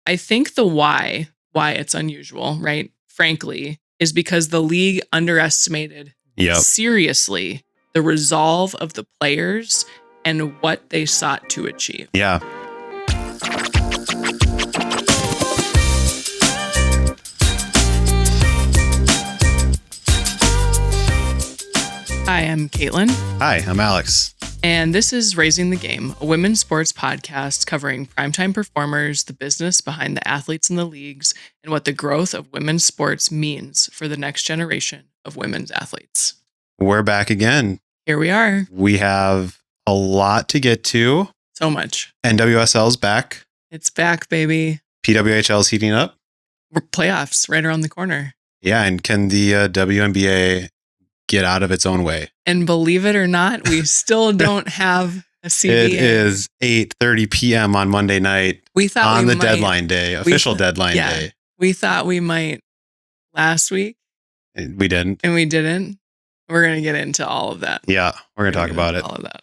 I think the why it's unusual, right? Frankly, is because the league underestimated seriously the resolve of the players and what they sought to achieve. Yeah. Hi, I'm Caitlin. Hi, I'm Alex. And this is Raising the Game, a women's sports podcast covering primetime performers, the business behind the athletes in the leagues, and what the growth of women's sports means for the next generation of women's athletes. We're back again. Here we are. We have a lot to get to. So much. NWSL's back. It's back, baby. PWHL's heating up. We're playoffs right around the corner. Yeah, and can the WNBA get out of its own way? And believe it or not, we still don't have a CBA. It is 8:30 p.m. on Monday night. We thought on we the deadline day, official deadline day. We thought we might last week. We didn't. And we didn't. We're going to get into all of that. Yeah, we're going to talk about it. All of that.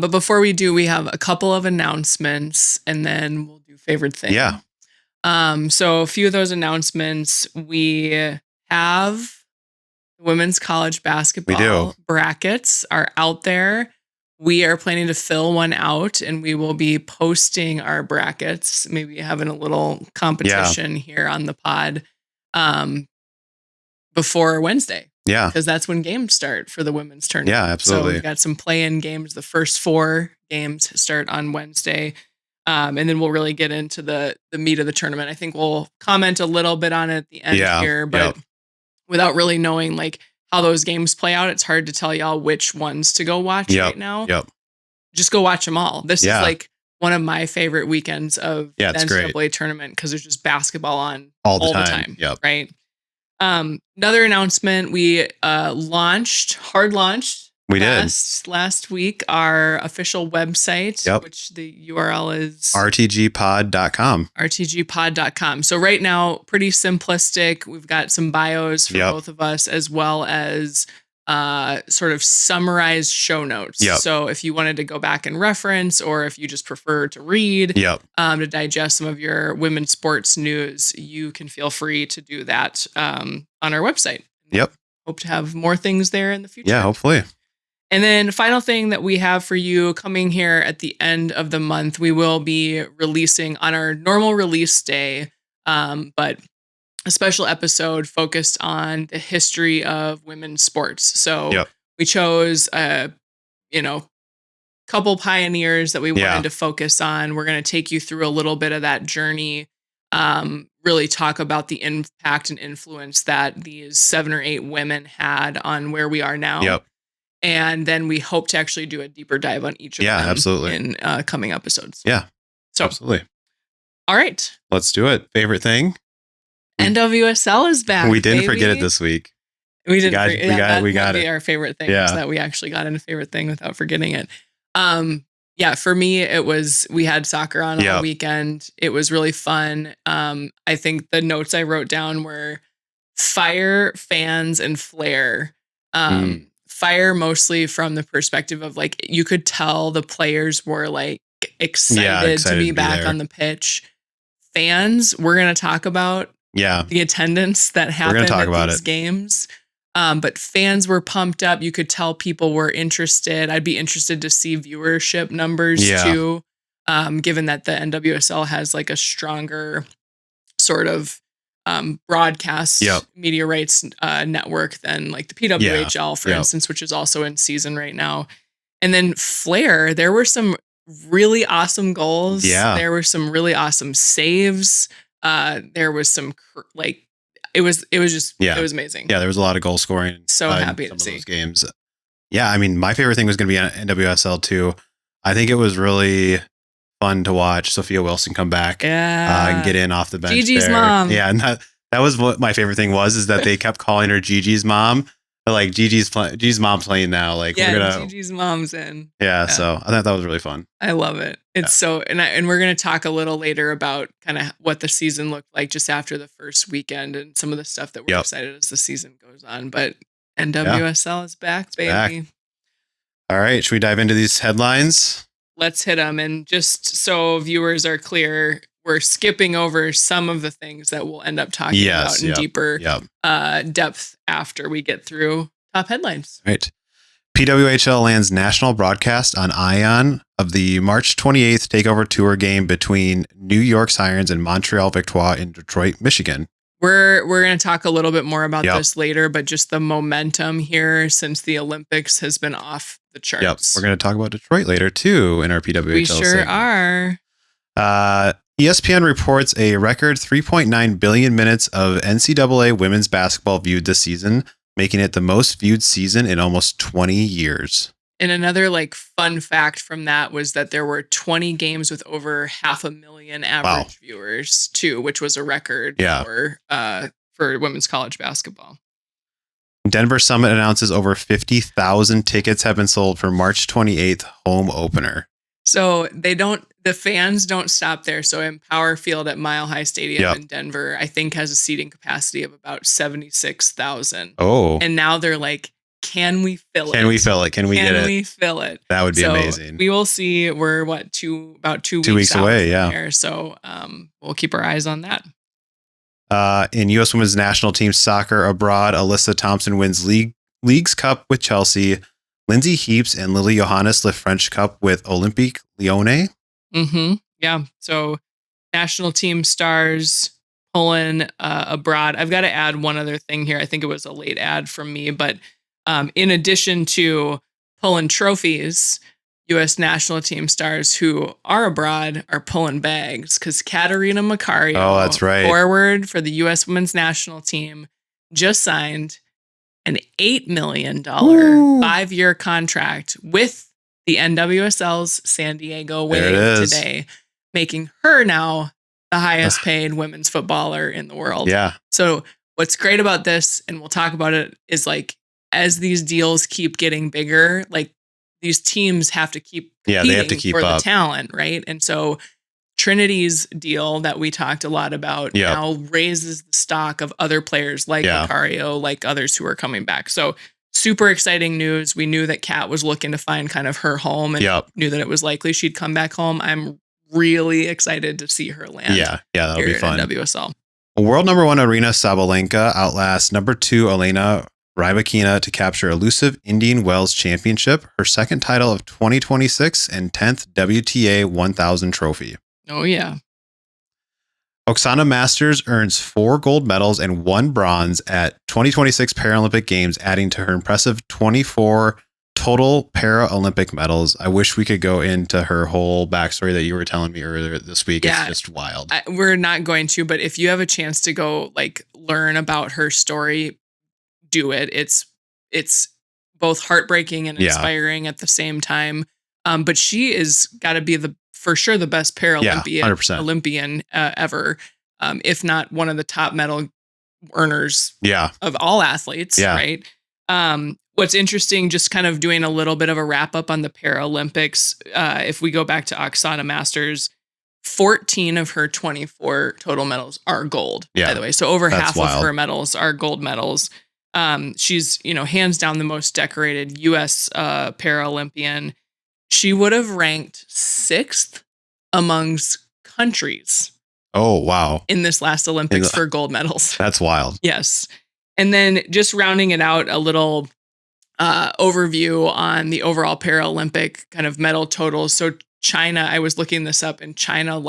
But before we do, we have a couple of announcements and then we'll do favorite thing. Yeah. So a few of those announcements, we have women's college basketball brackets are out there. We are planning to fill one out and we will be posting our brackets, maybe having a little competition here on the pod before Wednesday. Yeah. Because that's when games start for the women's tournament. Yeah, absolutely. So we've got some play-in games. The first 4 games start on Wednesday. And then we'll really get into the meat of the tournament. I think we'll comment a little bit on it at the end here, but without really knowing like how those games play out, it's hard to tell y'all which ones to go watch right now. Just go watch them all. This is like one of my favorite weekends of the NCAA tournament because there's just basketball on all the time. Right. Another announcement, we launched last week our official website, which the URL is rtgpod.com. rtgpod.com. So right now, pretty simplistic. We've got some bios for both of us, as well as sort of summarized show notes. So if you wanted to go back and reference, or if you just prefer to read to digest some of your women's sports news, you can feel free to do that on our website. Hope to have more things there in the future. Yeah, hopefully. And then final thing that we have for you coming here at the end of the month, we will be releasing on our normal release day, but a special episode focused on the history of women's sports. So we chose, couple pioneers that we wanted to focus on. We're going to take you through a little bit of that journey, really talk about the impact and influence that these 7 or 8 women had on where we are now. And then we hope to actually do a deeper dive on each of them in coming episodes. Yeah, so absolutely. All right. Let's do it. Favorite thing? NWSL is back. We didn't forget it this week. We didn't. We got it. Our favorite thing is that we actually got in a favorite thing without forgetting it. For me, it was, we had soccer on all weekend. It was really fun. I think the notes I wrote down were fire, fans, and flair. Fire mostly from the perspective of like, you could tell the players were like excited to be back on the pitch. Fans, we're going to talk about the attendance that happened at these games. But fans were pumped up. You could tell people were interested. I'd be interested to see viewership numbers too, given that the NWSL has like a stronger sort of broadcast media rights network than like the PWHL, for instance, which is also in season right now. And then flair, there were some really awesome goals. There were some really awesome saves. There was some it was amazing. There was a lot of goal scoring. So happy to see those games. I mean, my favorite thing was going to be on NWSL too. I think it was really fun to watch Sophia Wilson come back and get in off the bench. Gigi's mom. Yeah, and that was what my favorite thing was, is that they kept calling her Gigi's mom. But like Gigi's mom's playing now. Like Gigi's mom's in. So I thought that was really fun. I love it. It's so, and we're going to talk a little later about kind of what the season looked like just after the first weekend and some of the stuff that we're excited as the season goes on. But NWSL is back, baby. All right, should we dive into these headlines? Let's hit them. And just so viewers are clear, we're skipping over some of the things that we'll end up talking about in deeper depth after we get through top headlines. Right. PWHL lands national broadcast on ION of the March 28th takeover tour game between New York Sirens and Montreal Victoire in Detroit, Michigan. We're going to talk a little bit more about this later, but just the momentum here since the Olympics has been off the charts. Yep. We're going to talk about Detroit later too in our PWHL We sure segment. are. ESPN reports a record 3.9 billion minutes of NCAA women's basketball viewed this season, making it the most viewed season in almost 20 years. And another fun fact from that was that there were 20 games with over 500,000 average viewers too, which was a record for women's college basketball. Denver Summit announces over 50,000 tickets have been sold for March 28th home opener. So the fans don't stop there. So Empower Field at Mile High Stadium in Denver, I think has a seating capacity of about 76,000. Oh. And now they're like, can we fill it? Can we fill it? Can we get it? Can we fill it? That would be amazing. We will see. We're about two weeks away. There. So we'll keep our eyes on that. In U.S. Women's National Team Soccer abroad, Alyssa Thompson wins League's Cup with Chelsea. Lindsay Heaps and Lily Johannes lift French Cup with Olympique Lyonnais. Mm-hmm. Yeah. So national team stars pulling abroad. I've got to add one other thing here. I think it was a late ad from me, but in addition to pulling trophies, U.S. national team stars who are abroad are pulling bags because Katarina Macario, that's right, forward for the U.S. women's national team, just signed an $8 million 5-year contract with the NWSL's San Diego Wave today, making her now the highest paid women's footballer in the world. Yeah. So what's great about this, and we'll talk about it, is as these deals keep getting bigger, these teams have to keep competing they have to keep for up. The talent, right? And so Trinity's deal that we talked a lot about now raises the stock of other players like Macario, like others who are coming back. So super exciting news. We knew that Kat was looking to find kind of her home and knew that it was likely she'd come back home. I'm really excited to see her land. Yeah, that'll be fun. NWSL. World number 1 Arina Sabalenka outlasts number 2 Elena Rybakina to capture elusive Indian Wells Championship, her second title of 2026 and 10th WTA 1000 trophy. Oh, yeah. Oksana Masters earns 4 gold medals and 1 bronze at 2026 Paralympic Games, adding to her impressive 24 total Paralympic medals. I wish we could go into her whole backstory that you were telling me earlier this week. Yeah, it's just wild. We're not going to, but if you have a chance to go learn about her story, do it. It's both heartbreaking and inspiring at the same time. But she is got to be for sure the best Olympian ever, if not one of the top medal earners of all athletes, right? What's interesting, just kind of doing a little bit of a wrap up on the Paralympics, if we go back to Oksana Masters, 14 of her 24 total medals are gold, by the way. So over half of her medals are gold medals. She's, hands down the most decorated U.S. Paralympian. She would have ranked 6th amongst countries. Oh, wow. In this last Olympics for gold medals. That's wild. Yes. And then just rounding it out, a little overview on the overall Paralympic kind of medal totals. So China, I was looking this up, and China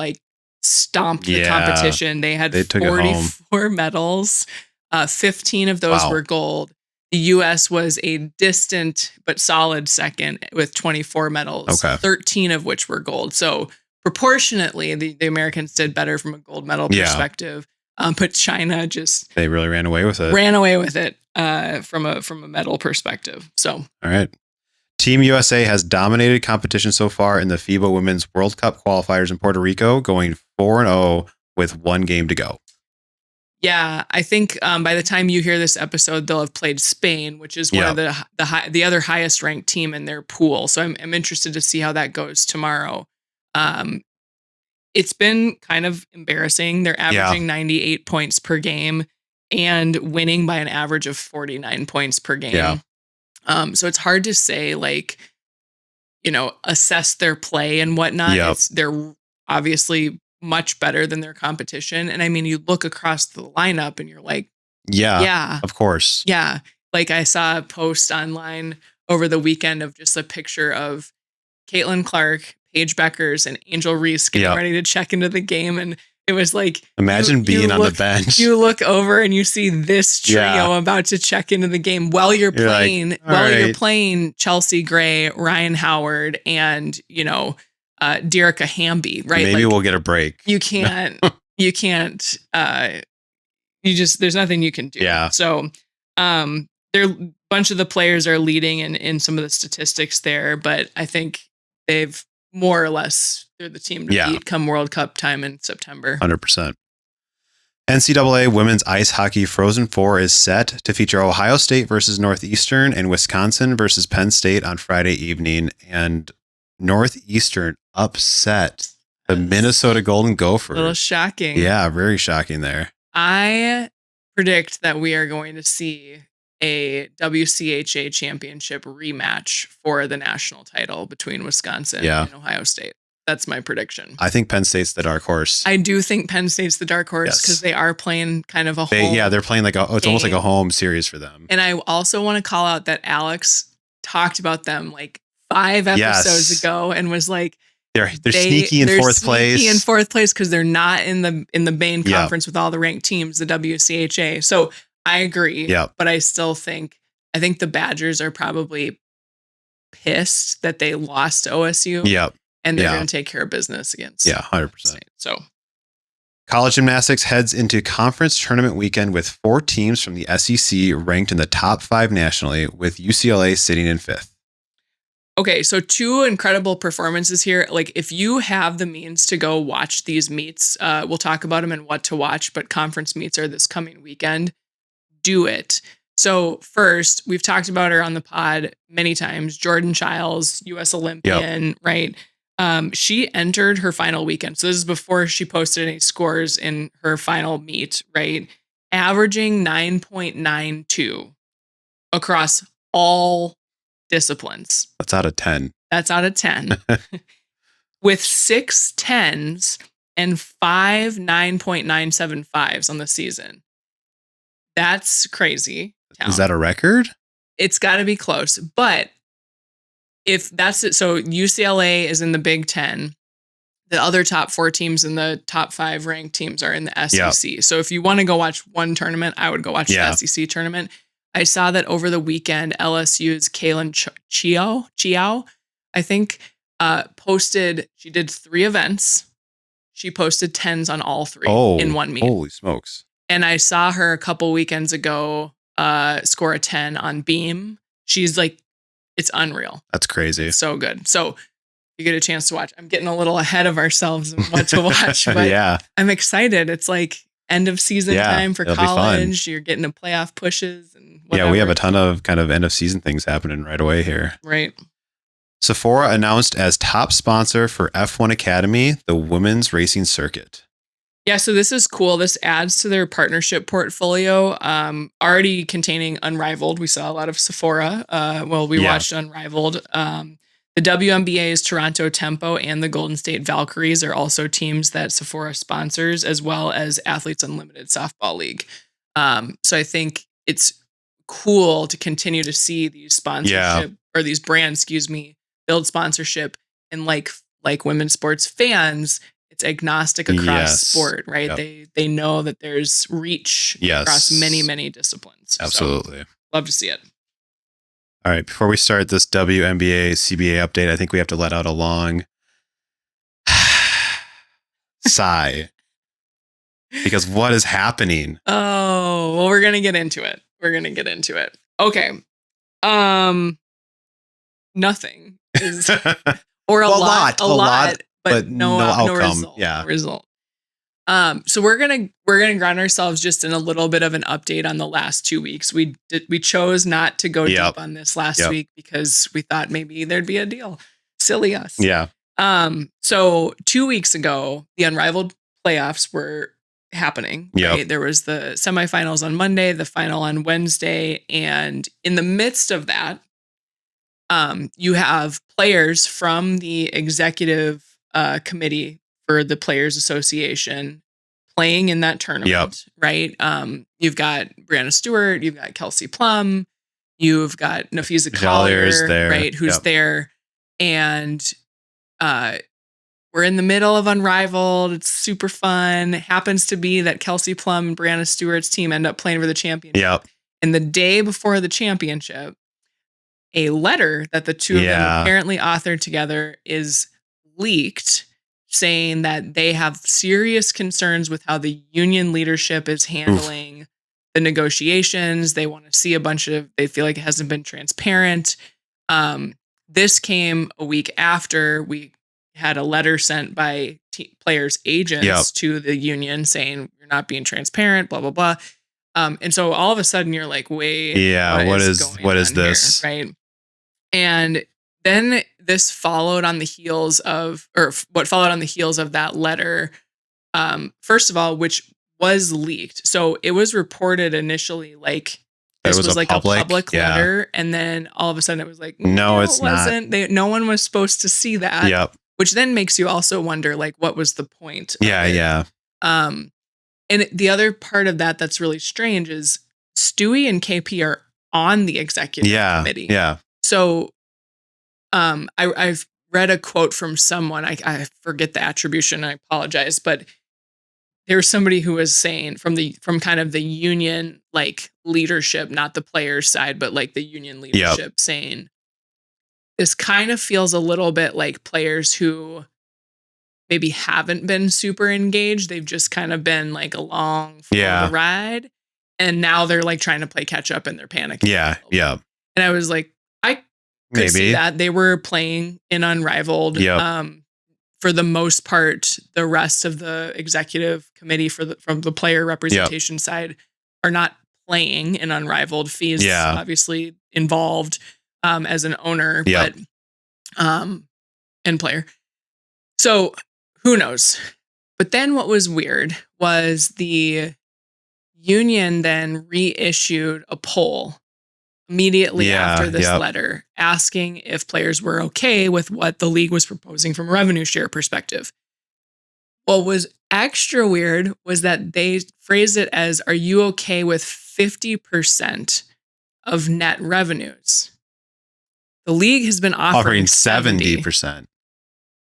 stomped the competition. They had 44 medals. 15 of those were gold. The U.S. was a distant but solid second with 24 medals, 13 of which were gold. So proportionately, the Americans did better from a gold medal perspective. But China they really ran away with it. From a medal perspective. So all right. Team USA has dominated competition so far in the FIBA Women's World Cup qualifiers in Puerto Rico, going 4-0 with 1 game to go. Yeah, I think by the time you hear this episode, they'll have played Spain, which is one of the other highest ranked team in their pool. So I'm interested to see how that goes tomorrow. It's been kind of embarrassing. They're averaging 98 points per game and winning by an average of 49 points per game. Yeah. So it's hard to say, assess their play and whatnot. They're obviously much better than their competition. And I mean, you look across the lineup and you're like, yeah, of course. Yeah. Like I saw a post online over the weekend of just a picture of Caitlin Clark, Paige Beckers, and Angel Reese getting ready to check into the game. And it was like, imagine being on the bench. You look over and you see this trio about to check into the game while you're playing, you're playing Chelsea Gray, Ryan Howard, and, Derica Hamby, right? Maybe we'll get a break. You can't, there's nothing you can do. Yeah. So, a bunch of the players are leading in some of the statistics there, but I think they've more or less, they're the team to beat come World Cup time in September. 100%. NCAA Women's Ice Hockey Frozen Four is set to feature Ohio State versus Northeastern and Wisconsin versus Penn State on Friday evening. And Northeastern upset the Minnesota Golden Gophers. A little shocking. Yeah, very shocking there. I predict that we are going to see a WCHA championship rematch for the national title between Wisconsin and Ohio State. That's my prediction. I think Penn State's the dark horse. I do think Penn State's the dark horse because they are playing kind of a home. They're playing it's almost like a home series for them. And I also want to call out that Alex talked about them like 5 episodes ago and was like, they're sneaky in fourth place. Sneaky in fourth place because they're not in the Bain Conference with all the ranked teams, the WCHA. So I agree. Yeah. But I still think the Badgers are probably pissed that they lost to OSU. Yep. And they're going to take care of business against 100%. So college gymnastics heads into conference tournament weekend with 4 teams from the SEC ranked in the top 5 nationally, with UCLA sitting in 5th. Okay, so 2 incredible performances here. Like, if you have the means to go watch these meets, we'll talk about them and what to watch, but conference meets are this coming weekend. Do it. So first, we've talked about her on the pod many times, Jordan Childs, U.S. Olympian, right? She entered her final weekend. So this is before she posted any scores in her final meet, right? Averaging 9.92 across all disciplines. That's out of 10. That's out of 10. With 6 10s and 5 9.975s on the season. That's crazy. Is that a record? It's got to be close. But if that's it, so UCLA is in the Big Ten. The other top 4 teams in the top 5 ranked teams are in the SEC. Yep. So if you want to go watch one tournament, I would go watch the SEC tournament. I saw that over the weekend, LSU's Kaylin Chiao, I think, posted, she did 3 events. She posted 10s on all 3 in one meet. Holy smokes. And I saw her a couple weekends ago score a 10 on beam. She's like, it's unreal. That's crazy. It's so good. So you get a chance to watch. I'm getting a little ahead of ourselves and what to watch, but I'm excited. It's like end of season time for college. You're getting to playoff pushes and whatever. Yeah, we have a ton of kind of end of season things happening right away here. Right. Sephora announced as top sponsor for F1 Academy, the women's racing circuit. Yeah, so this is cool. This adds to their partnership portfolio, already containing Unrivaled. We saw a lot of Sephora. We watched Unrivaled. The WNBA's Toronto Tempo and the Golden State Valkyries are also teams that Sephora sponsors, as well as Athletes Unlimited Softball League. So I think it's cool to continue to see these sponsorship or these brands, build sponsorship, and like women's sports fans, it's agnostic across sport, right? Yep. They know that there's reach across many, many disciplines. Absolutely. So, love to see it. All right. Before we start this WNBA CBA update, I think we have to let out a long sigh. Because what is happening? Oh, well, we're going to get into it. Okay. Nothing is, or a lot. But no outcome. No result. So we're gonna ground ourselves just in a little bit of an update on the last 2 weeks. We chose not to go deep on this last week because we thought maybe there'd be a deal. Silly us. Yeah. So 2 weeks ago, the Unrivaled playoffs were happening. Right? There was the semifinals on Monday, the final on Wednesday, and in the midst of that, you have players from the executive committee for the Players Association playing in that tournament, right? You've got Brianna Stewart, you've got Kelsey Plum, you've got Nafisa Collier, there, right? Who's there. And we're in the middle of Unrivaled. It's super fun. It happens to be that Kelsey Plum and Brianna Stewart's team end up playing for the championship. And the day before the championship, a letter that the two of them apparently authored together is leaked, saying that they have serious concerns with how the union leadership is handling the negotiations. They want to see they feel like it hasn't been transparent. This came a week after we had a letter sent by players' agents to the union saying you're not being transparent, blah, blah, blah. And so all of a sudden you're like, wait, what is this? Here, right. And then this followed on the heels of, what followed on the heels of that letter, first of all, which was leaked. So it was reported initially like this was like a public letter. And then all of a sudden it was like, no, it wasn't. No one was supposed to see that. Which then makes you also wonder, like, what was the point? And the other part of that that's really strange is Stewie and KP are on the executive committee. So I've read a quote from someone, I forget the attribution, I apologize, but there's somebody who was saying from kind of the union like leadership, not the players side, but like the union leadership saying this kind of feels a little bit like players who maybe haven't been super engaged. They've just kind of been like along for the ride. And now they're like trying to play catch up and they're panicking. And I was like, I could see that. They were playing in Unrivaled. For the most part, the rest of the executive committee from the player representation side are not playing in Unrivaled. Fee is obviously involved as an owner, but and player. So who knows? But then what was weird was the union then reissued a poll immediately after this letter asking if players were okay with what the league was proposing from a revenue share perspective. What was extra weird was that they phrased it as, are you okay with 50% of net revenues? The league has been offering 70%.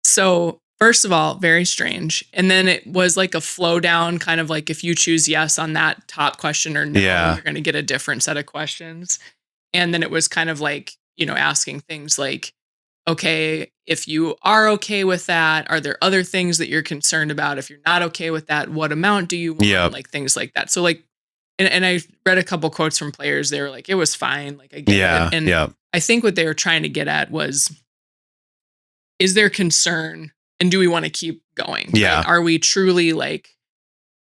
So first of all, very strange. And then it was like a flow down, kind of like if you choose yes on that top question or no, you're going to get a different set of questions. And then it was kind of like, asking things like, okay, if you are okay with that, are there other things that you're concerned about? If you're not okay with that, what amount do you want? Like things like that. So like, and I read a couple quotes from players. They were like, it was fine. Like I get it. And I think what they were trying to get at was, is there concern and do we want to keep going? Right? Are we truly like,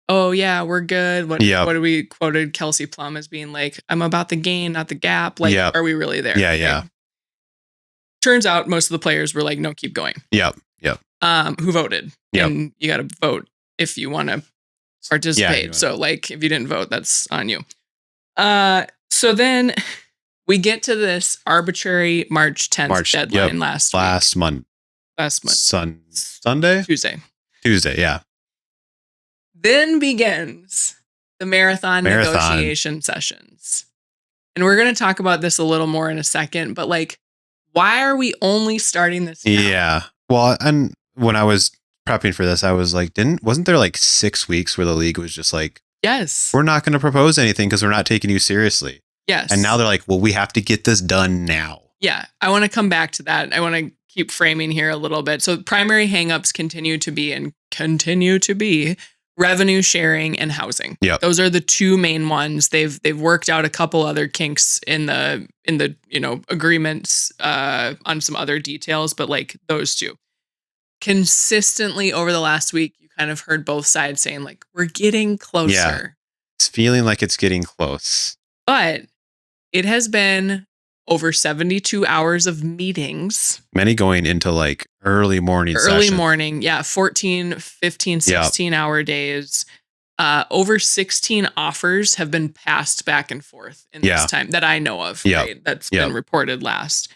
oh yeah, we're good. What do we quoted Kelsey Plum as being like, I'm about the gain, not the gap. Like, are we really there? Right? Turns out most of the players were like, no, keep going. Who voted? And you got to vote if you want to participate. So like, if you didn't vote, that's on you. So then we get to this arbitrary March 10th deadline last month. Sunday? Tuesday. Then begins the marathon negotiation sessions. And we're going to talk about this a little more in a second, but like, why are we only starting this now? Well, and when I was prepping for this, I was like, wasn't there like 6 weeks where the league was just like, yes, we're not going to propose anything because we're not taking you seriously. Yes. And now they're like, well, we have to get this done now. Yeah. I want to come back to that. I want to keep framing here a little bit. So primary hangups continue to be revenue sharing and housing. Those are the two main ones. They've worked out a couple other kinks in the agreements on some other details, but like those two. Consistently over the last week, you kind of heard both sides saying like, we're getting closer. It's feeling like it's getting close. But it has been over 72 hours of meetings. Many going into like early morning. 14, 15, 16 hour days. Over 16 offers have been passed back and forth in this time that I know of. Right? That's been reported last.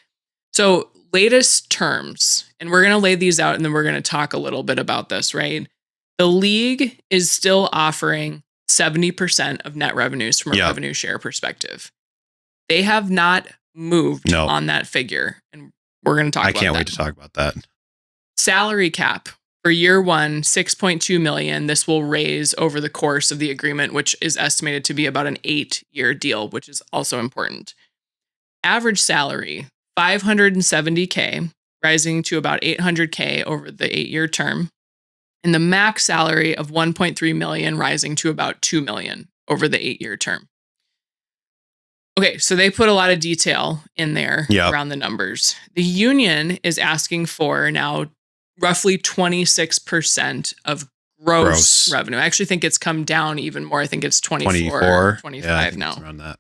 So latest terms, and we're going to lay these out and then we're going to talk a little bit about this, right? The league is still offering 70% of net revenues from a revenue share perspective. They have not moved on that figure. And we're going to talk about that. I can't wait to talk about that. Salary cap for year one, $6.2 million. This will raise over the course of the agreement, which is estimated to be about an 8-year deal, which is also important. Average salary, $570K, rising to about $800K over the 8-year term. And the max salary of $1.3 million, rising to about $2 million over the 8-year term. Okay, so they put a lot of detail in there around the numbers. The union is asking for now roughly 26% of gross revenue. I actually think it's come down even more. I think it's 24 25 now. Around that.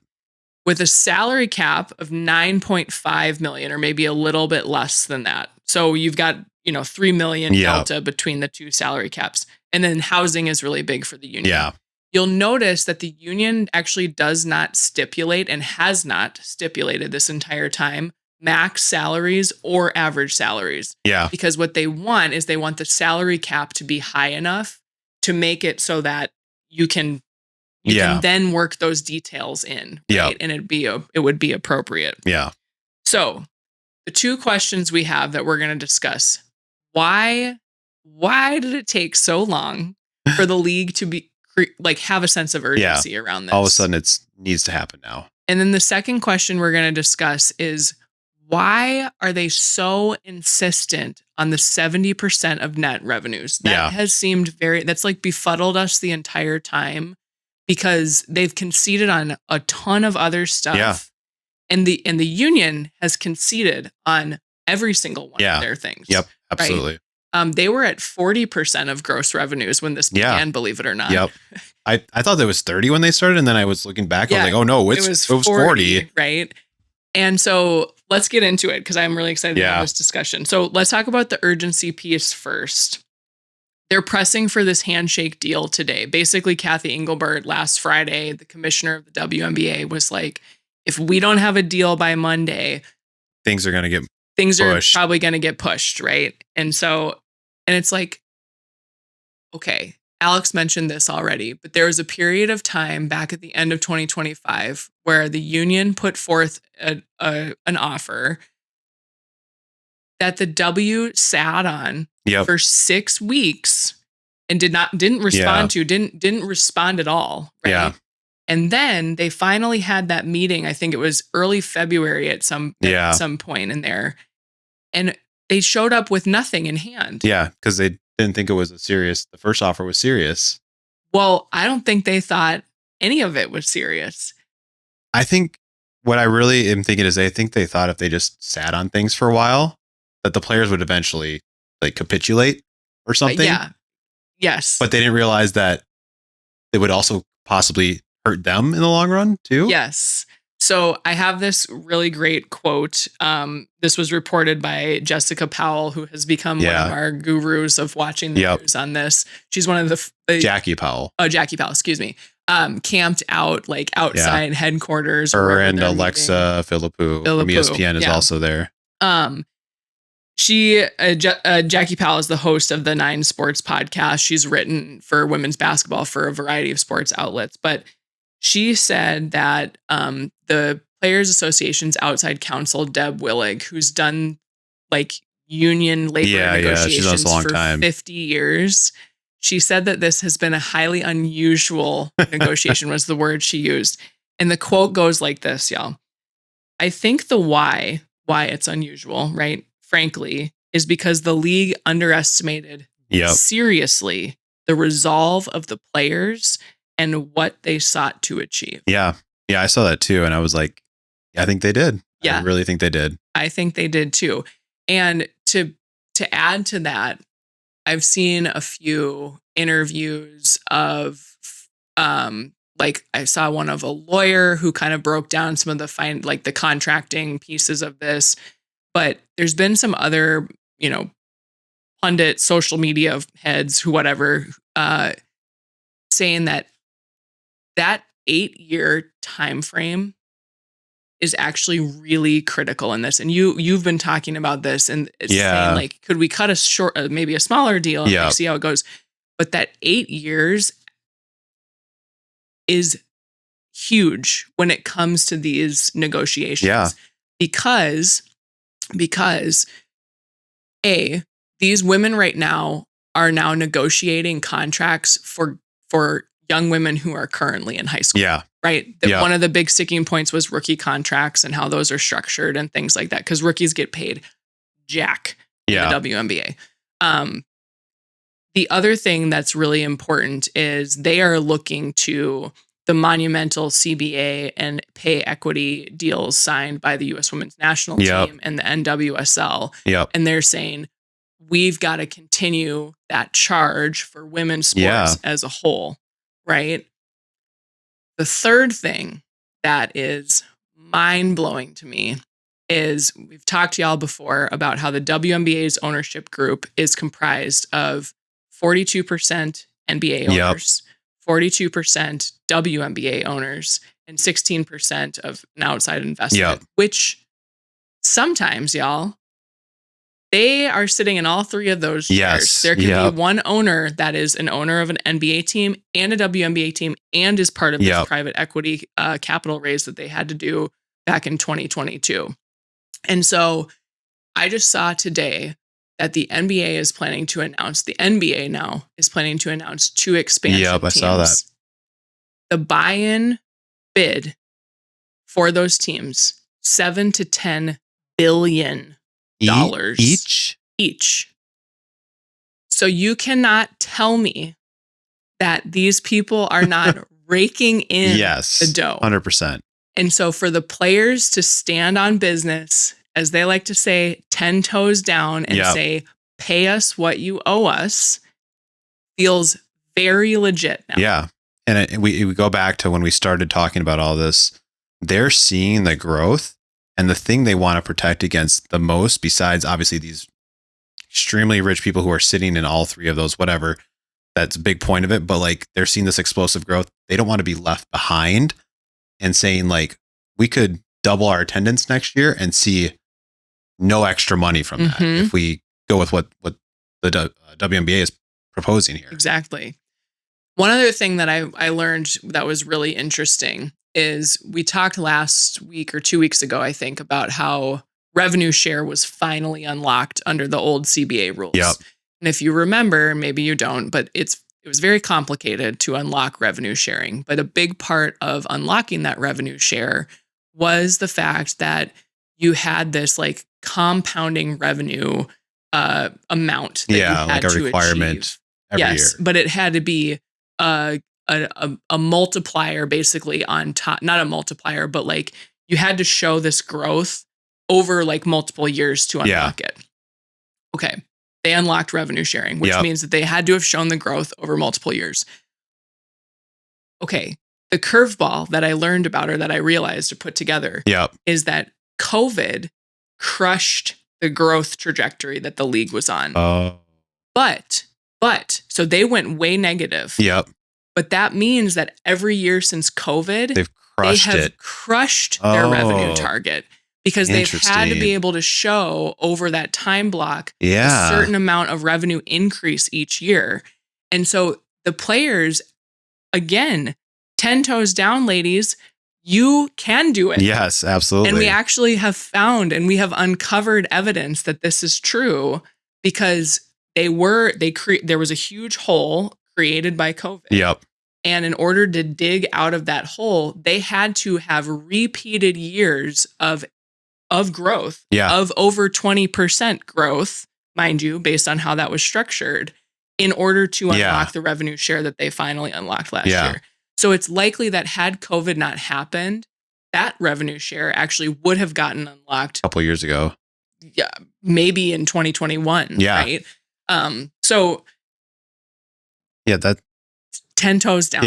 With a salary cap of $9.5 million, or maybe a little bit less than that. So you've got, $3 million delta between the two salary caps. And then housing is really big for the union. Yeah. You'll notice that the union actually does not stipulate and has not stipulated this entire time max salaries or average salaries. Yeah. Because what they want is they want the salary cap to be high enough to make it so that you can then work those details in. Right? And it would be appropriate. Yeah. So the two questions we have that we're going to discuss. Why did it take so long for the league to be have a sense of urgency around this? All of a sudden it needs to happen now. And then the second question we're going to discuss is, why are they so insistent on the 70% of net revenues? That has seemed that's befuddled us the entire time, because they've conceded on a ton of other stuff. Yeah. And the union has conceded on every single one of their things. Yep, absolutely. Right? They were at 40% of gross revenues when this began, believe it or not. Yep. I thought that was 30 when they started, and then I was looking back, I was like, oh no, it was 40. Right. And so let's get into it, because I'm really excited to have this discussion. So let's talk about the urgency piece first. They're pressing for this handshake deal today. Basically, Kathy Engelbert last Friday, the commissioner of the WNBA, was like, if we don't have a deal by Monday, things are probably going to get pushed, right? And it's like, okay, Alex mentioned this already, but there was a period of time back at the end of 2025 where the union put forth an offer that the W sat on for 6 weeks and didn't respond to, didn't respond at all. Right? Yeah. And then they finally had that meeting. I think it was early February at some point in there. And they showed up with nothing in hand. Yeah, because they didn't think it was the first offer was serious. Well, I don't think they thought any of it was serious. I think what I really am thinking is I think they thought if they just sat on things for a while, that the players would eventually capitulate or something. Yes. But they didn't realize that it would also possibly hurt them in the long run too. Yes. So I have this really great quote. This was reported by Jessica Powell, who has become one of our gurus of watching the news on this. She's one of the Jackie Powell. Oh, Jackie Powell, excuse me. Camped out outside headquarters. Her and Alexa Philippou from ESPN is also there. Jackie Powell is the host of the 9 Sports podcast. She's written for women's basketball for a variety of sports outlets, but she said that the Players Association's outside counsel, Deb Willig, who's done union labor negotiations for 50 years, she said that this has been a highly unusual negotiation was the word she used. And the quote goes like this, y'all. I think the why it's unusual, right? Frankly, is because the league underestimated seriously the resolve of the players and what they sought to achieve. Yeah. Yeah, I saw that too. And I was like, I think they did. Yeah. I really think they did. I think they did too. And to add to that, I've seen a few interviews of I saw one of a lawyer who kind of broke down some of the the contracting pieces of this. But there's been some other, pundit social media heads saying that 8-year time frame is actually really critical in this. And you've been talking about this, and it's saying like, could we cut a short, maybe a smaller deal and like, see how it goes? But that 8 years is huge when it comes to these negotiations. Because these women right now are now negotiating contracts for young women who are currently in high school. Right. One of the big sticking points was rookie contracts and how those are structured and things like that, because rookies get paid jack in the WNBA. The other thing that's really important is they are looking to the monumental CBA and pay equity deals signed by the U.S. Women's National Team and the NWSL. And they're saying, we've got to continue that charge for women's sports as a whole, right? The third thing that is mind-blowing to me is we've talked to y'all before about how the WNBA's ownership group is comprised of 42% NBA owners, 42% WNBA owners, and 16% of an outside investment, which sometimes, y'all, they are sitting in all three of those chairs. There can be one owner that is an owner of an NBA team and a WNBA team and is part of this private equity capital raise that they had to do back in 2022. And so I just saw today that the NBA is planning to announce, the NBA now is planning to announce 2 expansion teams. I saw that. The buy-in bid for those teams, $7 to $10 billion each. So you cannot tell me that these people are not raking in the dough. 100%. And so for the players to stand on business, as they like to say, 10 toes down and say, pay us what you owe us, feels very legit now. And we go back to when we started talking about all this. They're seeing the growth, and the thing they want to protect against the most, besides obviously these extremely rich people who are sitting in all three of those, whatever, that's a big point of it. But like, they're seeing this explosive growth. They don't want to be left behind and saying like, we could double our attendance next year and see no extra money from that if we go with what the WNBA is proposing here. Exactly. One other thing that I learned that was really interesting is we talked last week or 2 weeks ago, I think, about how revenue share was finally unlocked under the old CBA rules. And if you remember, maybe you don't, but it was very complicated to unlock revenue sharing. But a big part of unlocking that revenue share was the fact that you had this like compounding revenue amount that you had like a to requirement achieve. Every year. But it had to be a multiplier basically on top, not a multiplier, but like you had to show this growth over like multiple years to unlock it. Okay. They unlocked revenue sharing, which means that they had to have shown the growth over multiple years. Okay. The curveball that I learned about, or that I realized to put together, is that COVID crushed the growth trajectory that the league was on. But so they went way negative. But that means that every year since COVID, they have crushed their revenue target, because they've had to be able to show over that time block a certain amount of revenue increase each year. And so the players, again, 10 toes down, ladies, you can do it. Yes, absolutely. And we actually have found, and we have uncovered evidence that this is true, because there was a huge hole created by COVID. And in order to dig out of that hole, they had to have repeated years of growth, of over 20% growth, mind you, based on how that was structured, in order to unlock the revenue share that they finally unlocked last year. So it's likely that had COVID not happened, that revenue share actually would have gotten unlocked a couple of years ago. Yeah, maybe in 2021. Right. So that 10 toes down.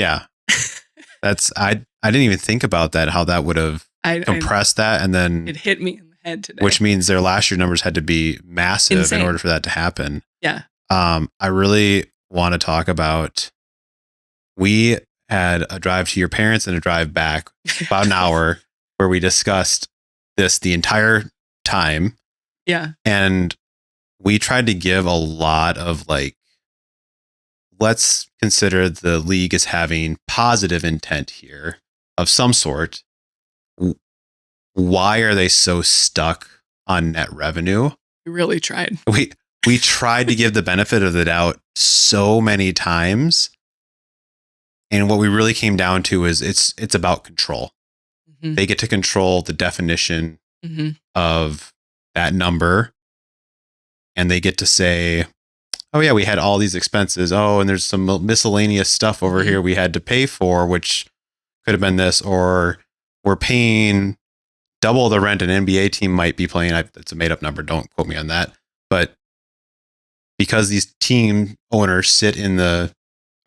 That's I didn't even think about that, how that would have compressed that, and then it hit me in the head today. Which means their last year numbers had to be massive in order for that to happen. I really want to talk about, we had a drive to your parents and a drive back, about an hour. where we discussed this the entire time. Yeah. And we tried to give a lot of like, let's consider the league as having positive intent here of some sort. Why are they so stuck on net revenue? We really tried. We tried to give the benefit of the doubt so many times. And what we really came down to is it's about control. Mm-hmm. They get to control the definition of that number. And they get to say, oh yeah, we had all these expenses. Oh, and there's some miscellaneous stuff over here we had to pay for, which could have been this, or we're paying double the rent an NBA team might be playing. It's a made up number. Don't quote me on that. But because these team owners sit in the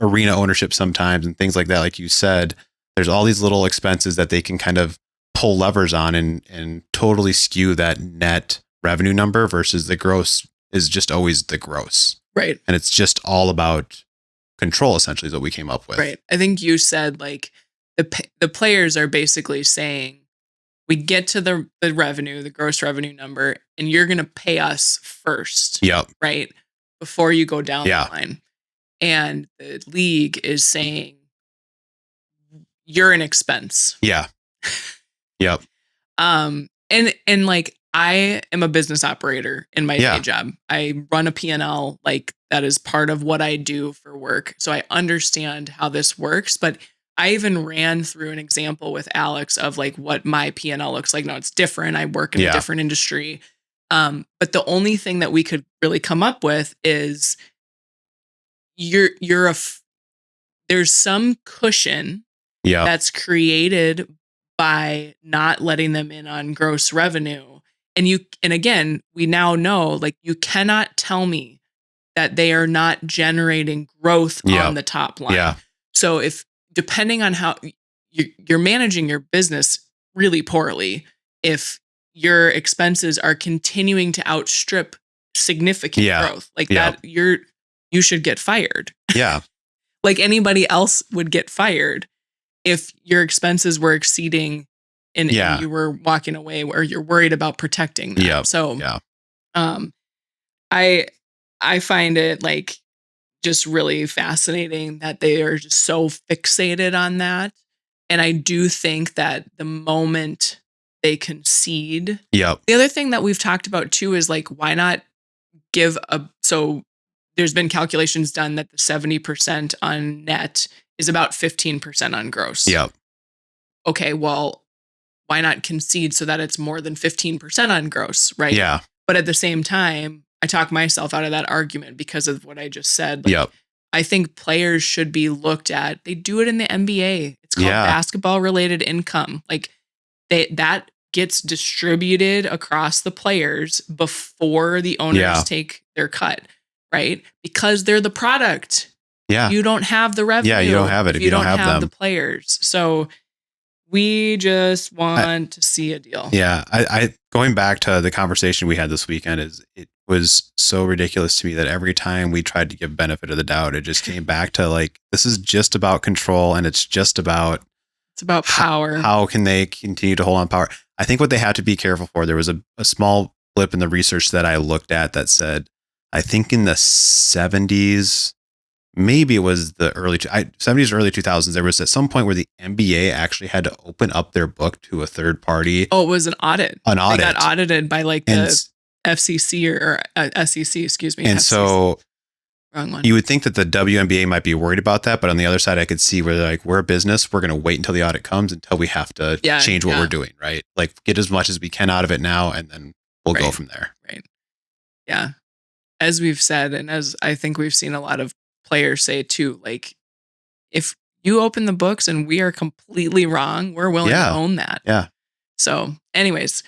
arena ownership sometimes and things like that, like you said, there's all these little expenses that they can kind of pull levers on and totally skew that net revenue number versus the gross is just always the gross. Right. And it's just all about control, essentially, is what we came up with. Right. I think you said like the players are basically saying, we get to the revenue, the gross revenue number, and you're going to pay us first. Yep. Right. Before you go down the line. And the league is saying, you're an expense. Yeah. Yep. And like, I am a business operator in my day job. I run a P&L, like that is part of what I do for work. So I understand how this works, but I even ran through an example with Alex of like what my P&L looks like. Now it's different. I work in a different industry. But the only thing that we could really come up with is there's some cushion that's created by not letting them in on gross revenue. And again, we now know, like, you cannot tell me that they are not generating growth on the top line. Yeah. So if, depending on how you're managing your business really poorly, if your expenses are continuing to outstrip significant growth, like that, you should get fired. Yeah. Like anybody else would get fired if your expenses were exceeding and you were walking away where you're worried about protecting them. Yeah. So, I find it like just really fascinating that they are just so fixated on that. And I do think that the moment they concede, the other thing that we've talked about too is like, why not give so there's been calculations done that the 70% on net is about 15% on gross. Yep. Okay, well, why not concede so that it's more than 15% on gross, right? Yeah. But at the same time, I talk myself out of that argument because of what I just said. Like, I think players should be looked at. They do it in the NBA. It's called basketball related income. Like that gets distributed across the players before the owners take their cut, right? Because they're the product. Yeah. You don't have the revenue. Yeah, you don't have it if you don't have them. The players. So we just want to see a deal. Yeah. I going back to the conversation we had this weekend, it was so ridiculous to me that every time we tried to give benefit of the doubt, it just came back to like, this is just about control and it's about power. How can they continue to hold on power? I think what they had to be careful for, there was a small blip in the research that I looked at that said, I think in the 70s, maybe it was the early 70s or early 2000s, there was at some point where the NBA actually had to open up their book to a third party. Oh, it was an audit. They got audited by like the FCC or SEC, excuse me. And FCC. so wrong one. You would think that the WNBA might be worried about that, but on the other side, I could see where they're like, we're a business. We're going to wait until the audit comes until we have to change what we're doing, right? Like get as much as we can out of it now, and then we'll go from there. Right. Yeah. As we've said, and as I think we've seen a lot of players say too, like if you open the books and we are completely wrong, we're willing to own that. Yeah. So anyways,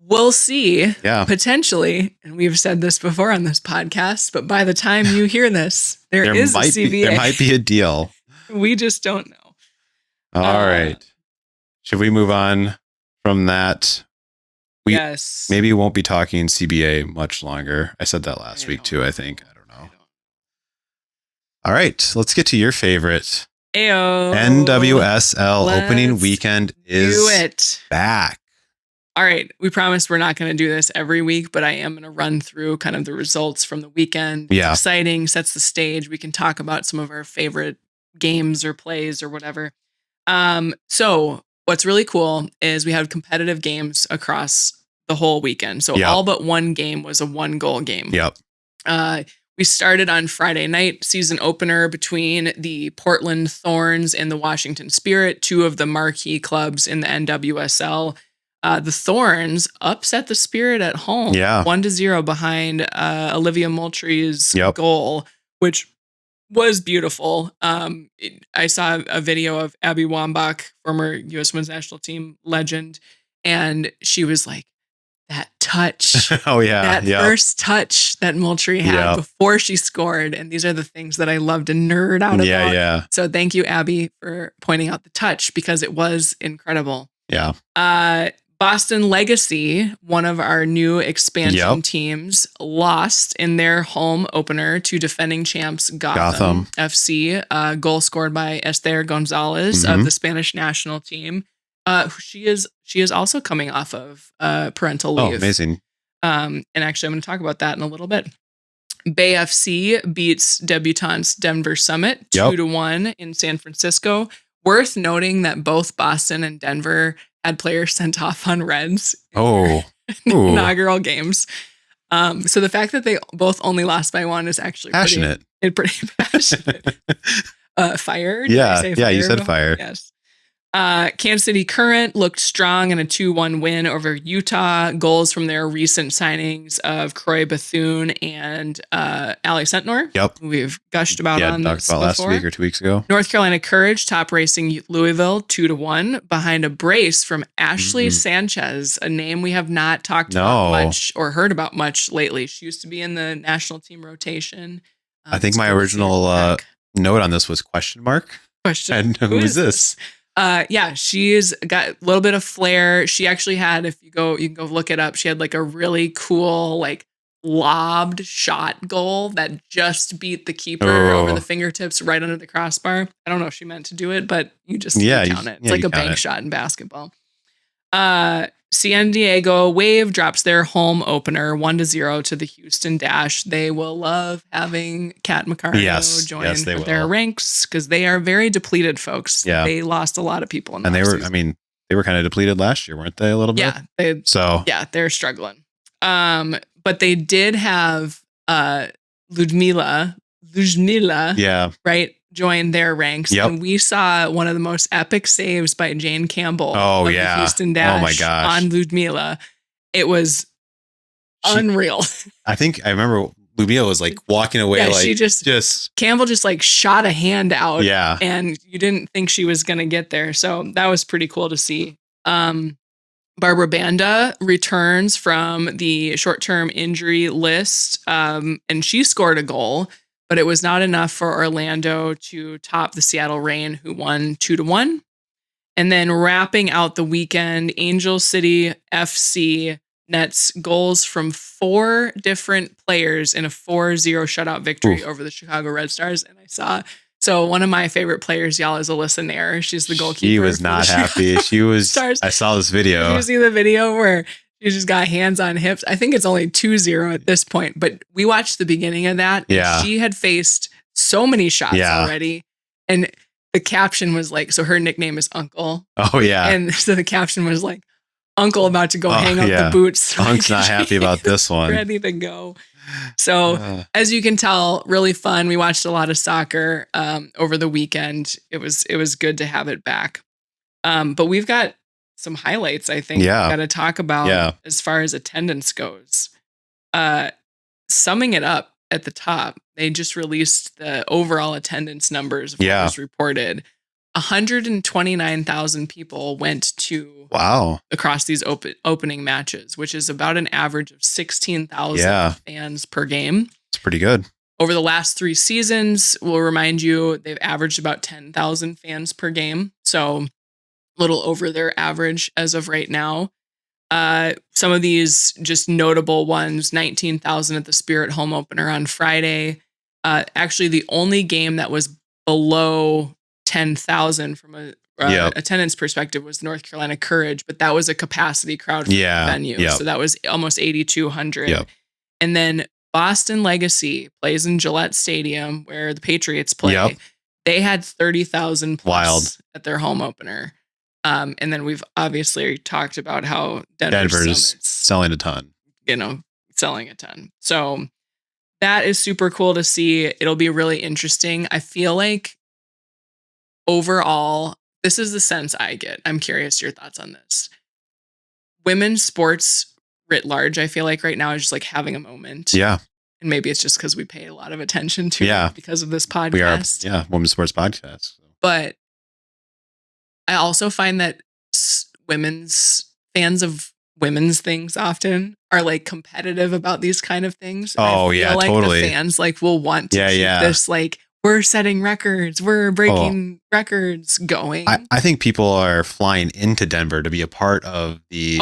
we'll see potentially, and we've said this before on this podcast, but by the time you hear this, there is a CBA. There might be a deal. We just don't know. All right. Should we move on from that? Yes. Maybe we won't be talking CBA much longer. I said that last week too, I think. I don't know. All right. Let's get to your favorite Ayo. NWSL opening weekend is back. All right. We promised we're not going to do this every week, but I am going to run through kind of the results from the weekend. Yeah. It's exciting, sets the stage. We can talk about some of our favorite games or plays or whatever. So what's really cool is we had competitive games across the whole weekend. So all but one game was a 1-goal game. Yep. We started on Friday night, season opener between the Portland Thorns and the Washington Spirit, two of the marquee clubs in the NWSL. The Thorns upset the Spirit at home, 1-0 behind Olivia Moultrie's goal, which was beautiful. I saw a video of Abby Wambach, former U.S. Women's National Team legend, and she was like, that touch. That first touch that Moultrie had before she scored. And these are the things that I love to nerd out about. So thank you, Abby, for pointing out the touch because it was incredible. Boston Legacy, one of our new expansion teams, lost in their home opener to defending champs Gotham FC. Goal scored by Esther Gonzalez of the Spanish national team. She is also coming off of parental leave. Oh, amazing. And actually, I'm going to talk about that in a little bit. Bay FC beats debutantes Denver Summit 2-1 in San Francisco. Worth noting that both Boston and Denver had players sent off on reds. Inaugural games. So the fact that they both only lost by 1 is actually passionate. Pretty passionate. Fired? Yeah, you said fire. Yes. Kansas City Current looked strong in a 2-1 win over Utah. Goals from their recent signings of Croy Bethune and Ali Sentnor. We've gushed about on this before. Last week or 2 weeks ago. North Carolina Courage top racing Louisville 2-1 behind a brace from Ashley Sanchez, a name we have not talked about much or heard about much lately. She used to be in the national team rotation. I think my original note on this was question mark. And who is this? She's got a little bit of flair. She actually had, you can go look it up. She had like a really cool, like lobbed shot goal that just beat the keeper over the fingertips right under the crossbar. I don't know if she meant to do it, but you just count it. It's like a bank shot in basketball. San Diego Wave drops their home opener 1-0 to the Houston Dash. They will love having Kat McCartney join their ranks because they are very depleted, folks. They lost a lot of people in the offseason. They were kind of depleted last year, weren't they? A little bit. They're struggling. But they did have Ludmila, right, join their ranks. And we saw one of the most epic saves by Jane Campbell of the Houston Dash on Ludmila. It was unreal. I remember Ludmila was like walking away. She just Campbell just like shot a hand out. And you didn't think she was going to get there. So that was pretty cool to see. Barbara Banda returns from the short-term injury list, and she scored a goal. But it was not enough for Orlando to top the Seattle Reign, who won 2-1. And then wrapping out the weekend, Angel City FC nets goals from 4 different players in a 4-0 shutout victory over the Chicago Red Stars. And so one of my favorite players, y'all, is Alyssa Nair. She's the goalkeeper. She was not happy. She was. I saw this video. Did you see the video where she just got hands on hips? I think it's only 2-0 at this point, but we watched the beginning of that. And she had faced so many shots already. And the caption was like, so her nickname is Uncle. And so the caption was like, Uncle about to go hang up the boots. Unc's not happy about this one. Ready to go. So as you can tell, really fun. We watched a lot of soccer over the weekend. It was good to have it back. But we've got some highlights, I think, we got to talk about as far as attendance goes. Summing it up at the top, they just released the overall attendance numbers of what was reported. 129,000 people went to across these opening matches, which is about an average of 16,000 fans per game. It's pretty good. Over the last 3 seasons, we'll remind you, they've averaged about 10,000 fans per game. So a little over their average as of right now. Some of these just notable ones, 19,000 at the Spirit home opener on Friday. Actually, the only game that was below 10,000 from a attendance perspective was North Carolina Courage, but that was a capacity crowd for the venue. So that was almost 8,200. And then Boston Legacy plays in Gillette Stadium where the Patriots play. They had 30,000 plus at their home opener. And then we've obviously talked about how Denver's selling a ton. Selling a ton. So that is super cool to see. It'll be really interesting. I feel like overall, this is the sense I get. I'm curious your thoughts on this. Women's sports writ large, I feel like right now is just like having a moment. Yeah. And maybe it's just because we pay a lot of attention to it because of this podcast. We are, women's sports podcast. But I also find that fans of women's things often are like competitive about these kind of things. Oh, like totally. The fans like will want to keep this like, we're setting records, we're breaking records going. I think people are flying into Denver to be a part of the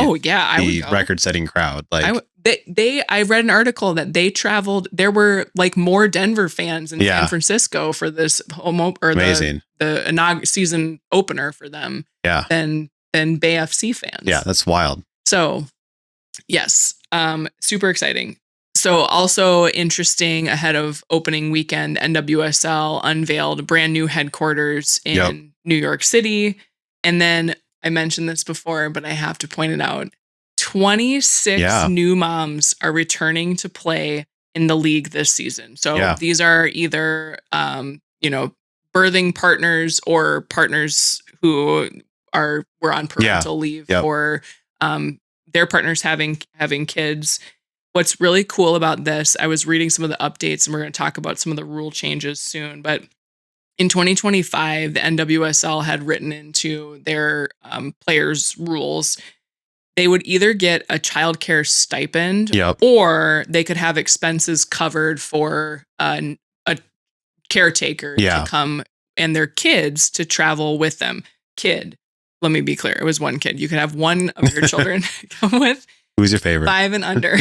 record-setting crowd. Like I read an article that they traveled. There were like more Denver fans in San Francisco for this amazing the season opener for them. Than Bay FC fans. Yeah, that's wild. So, yes, super exciting. So also interesting, ahead of opening weekend, NWSL unveiled brand new headquarters in New York City. And then I mentioned this before, but I have to point it out. 26 new moms are returning to play in the league this season. So these are either, birthing partners or partners who were on parental leave or their partners having kids. What's really cool about this, I was reading some of the updates and we're going to talk about some of the rule changes soon, but in 2025, the NWSL had written into their players' rules, they would either get a childcare stipend or they could have expenses covered for a caretaker to come and their kids to travel with them. Let me be clear. It was one kid. You could have one of your children come with. Who's your favorite? 5 and under.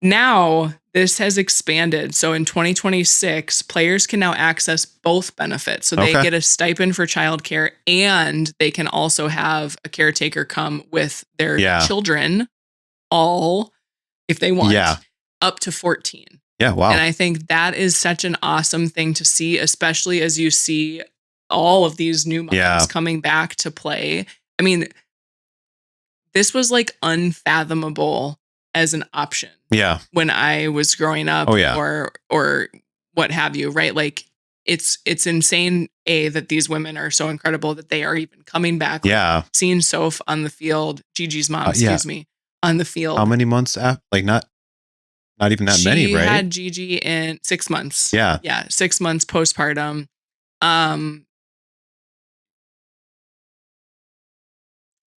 Now, this has expanded. So in 2026, players can now access both benefits. So they get a stipend for childcare and they can also have a caretaker come with their children, all, if they want, up to 14. Yeah, wow. And I think that is such an awesome thing to see, especially as you see all of these new moms coming back to play. I mean, this was like unfathomable as an option. When I was growing up or what have you, right? Like it's insane, that these women are so incredible that they are even coming back. Seeing Soph on the field, Gigi's mom, on the field. How many months after? Like not even that many, right? She had Gigi in 6 months. Yeah. 6 months postpartum.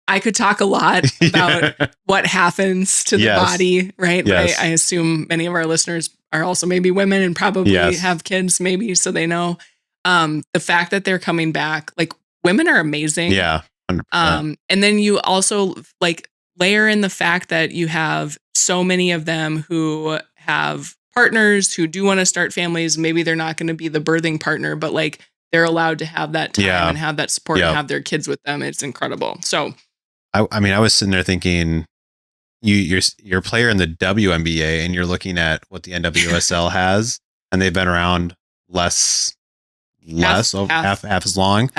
I could talk a lot about what happens to the body, right? Yes. I assume many of our listeners are also maybe women and probably have kids, maybe, so they know. The fact that they're coming back, like, women are amazing. 100%. And then you also like layer in the fact that you have so many of them who have partners who do want to start families. Maybe they're not going to be the birthing partner, but like they're allowed to have that time and have that support and have their kids with them. It's incredible. So, I mean, I was sitting there thinking, you're a player in the WNBA and you're looking at what the NWSL has, and they've been around half as long.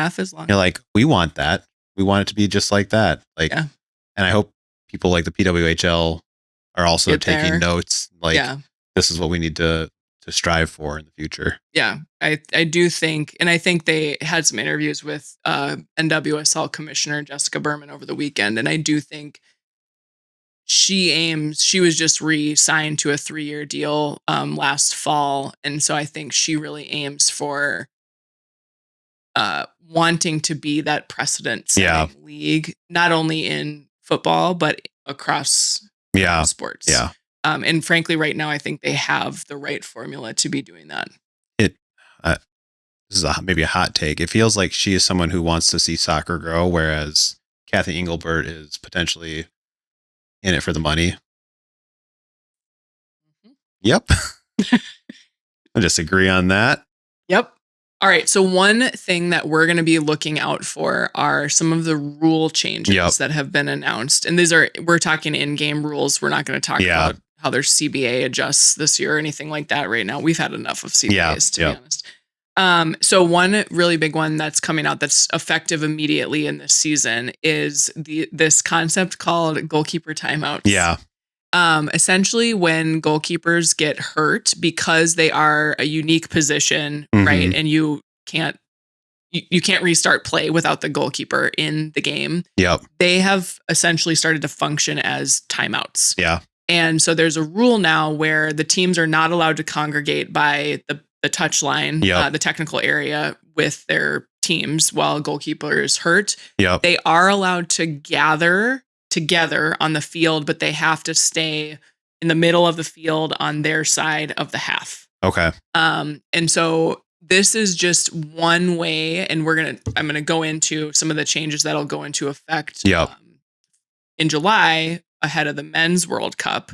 You're like, we want that. We want it to be just like that. Like, and I hope people like the PWHL are also taking notes. Like, this is what we need to strive for in the future. Yeah, I do think, and I think they had some interviews with NWSL Commissioner Jessica Berman over the weekend, and I do think she was just re-signed to a 3-year deal last fall, and so I think she really aims for wanting to be that precedent-setting league, not only in football, but across sports. And frankly, right now, I think they have the right formula to be doing that. This is maybe a hot take. It feels like she is someone who wants to see soccer grow, whereas Kathy Engelbert is potentially in it for the money. Yep. I disagree on that. Yep. All right. So one thing that we're going to be looking out for are some of the rule changes that have been announced. And we're talking in-game rules. We're not going to talk about how their CBA adjusts this year or anything like that right now. We've had enough of CBAs, to be honest. So one really big one that's coming out that's effective immediately in this season is this concept called goalkeeper timeouts. Yeah. Essentially, when goalkeepers get hurt because they are a unique position, right, and you can't restart play without the goalkeeper in the game. Yep. They have essentially started to function as timeouts. Yeah. And so there's a rule now where the teams are not allowed to congregate by the touch line, the technical area with their teams while a goalkeeper is hurt. Yep. They are allowed to gather together on the field, but they have to stay in the middle of the field on their side of the half. Okay. And so this is just one way, and I'm gonna go into some of the changes that'll go into effect in July ahead of the Men's World Cup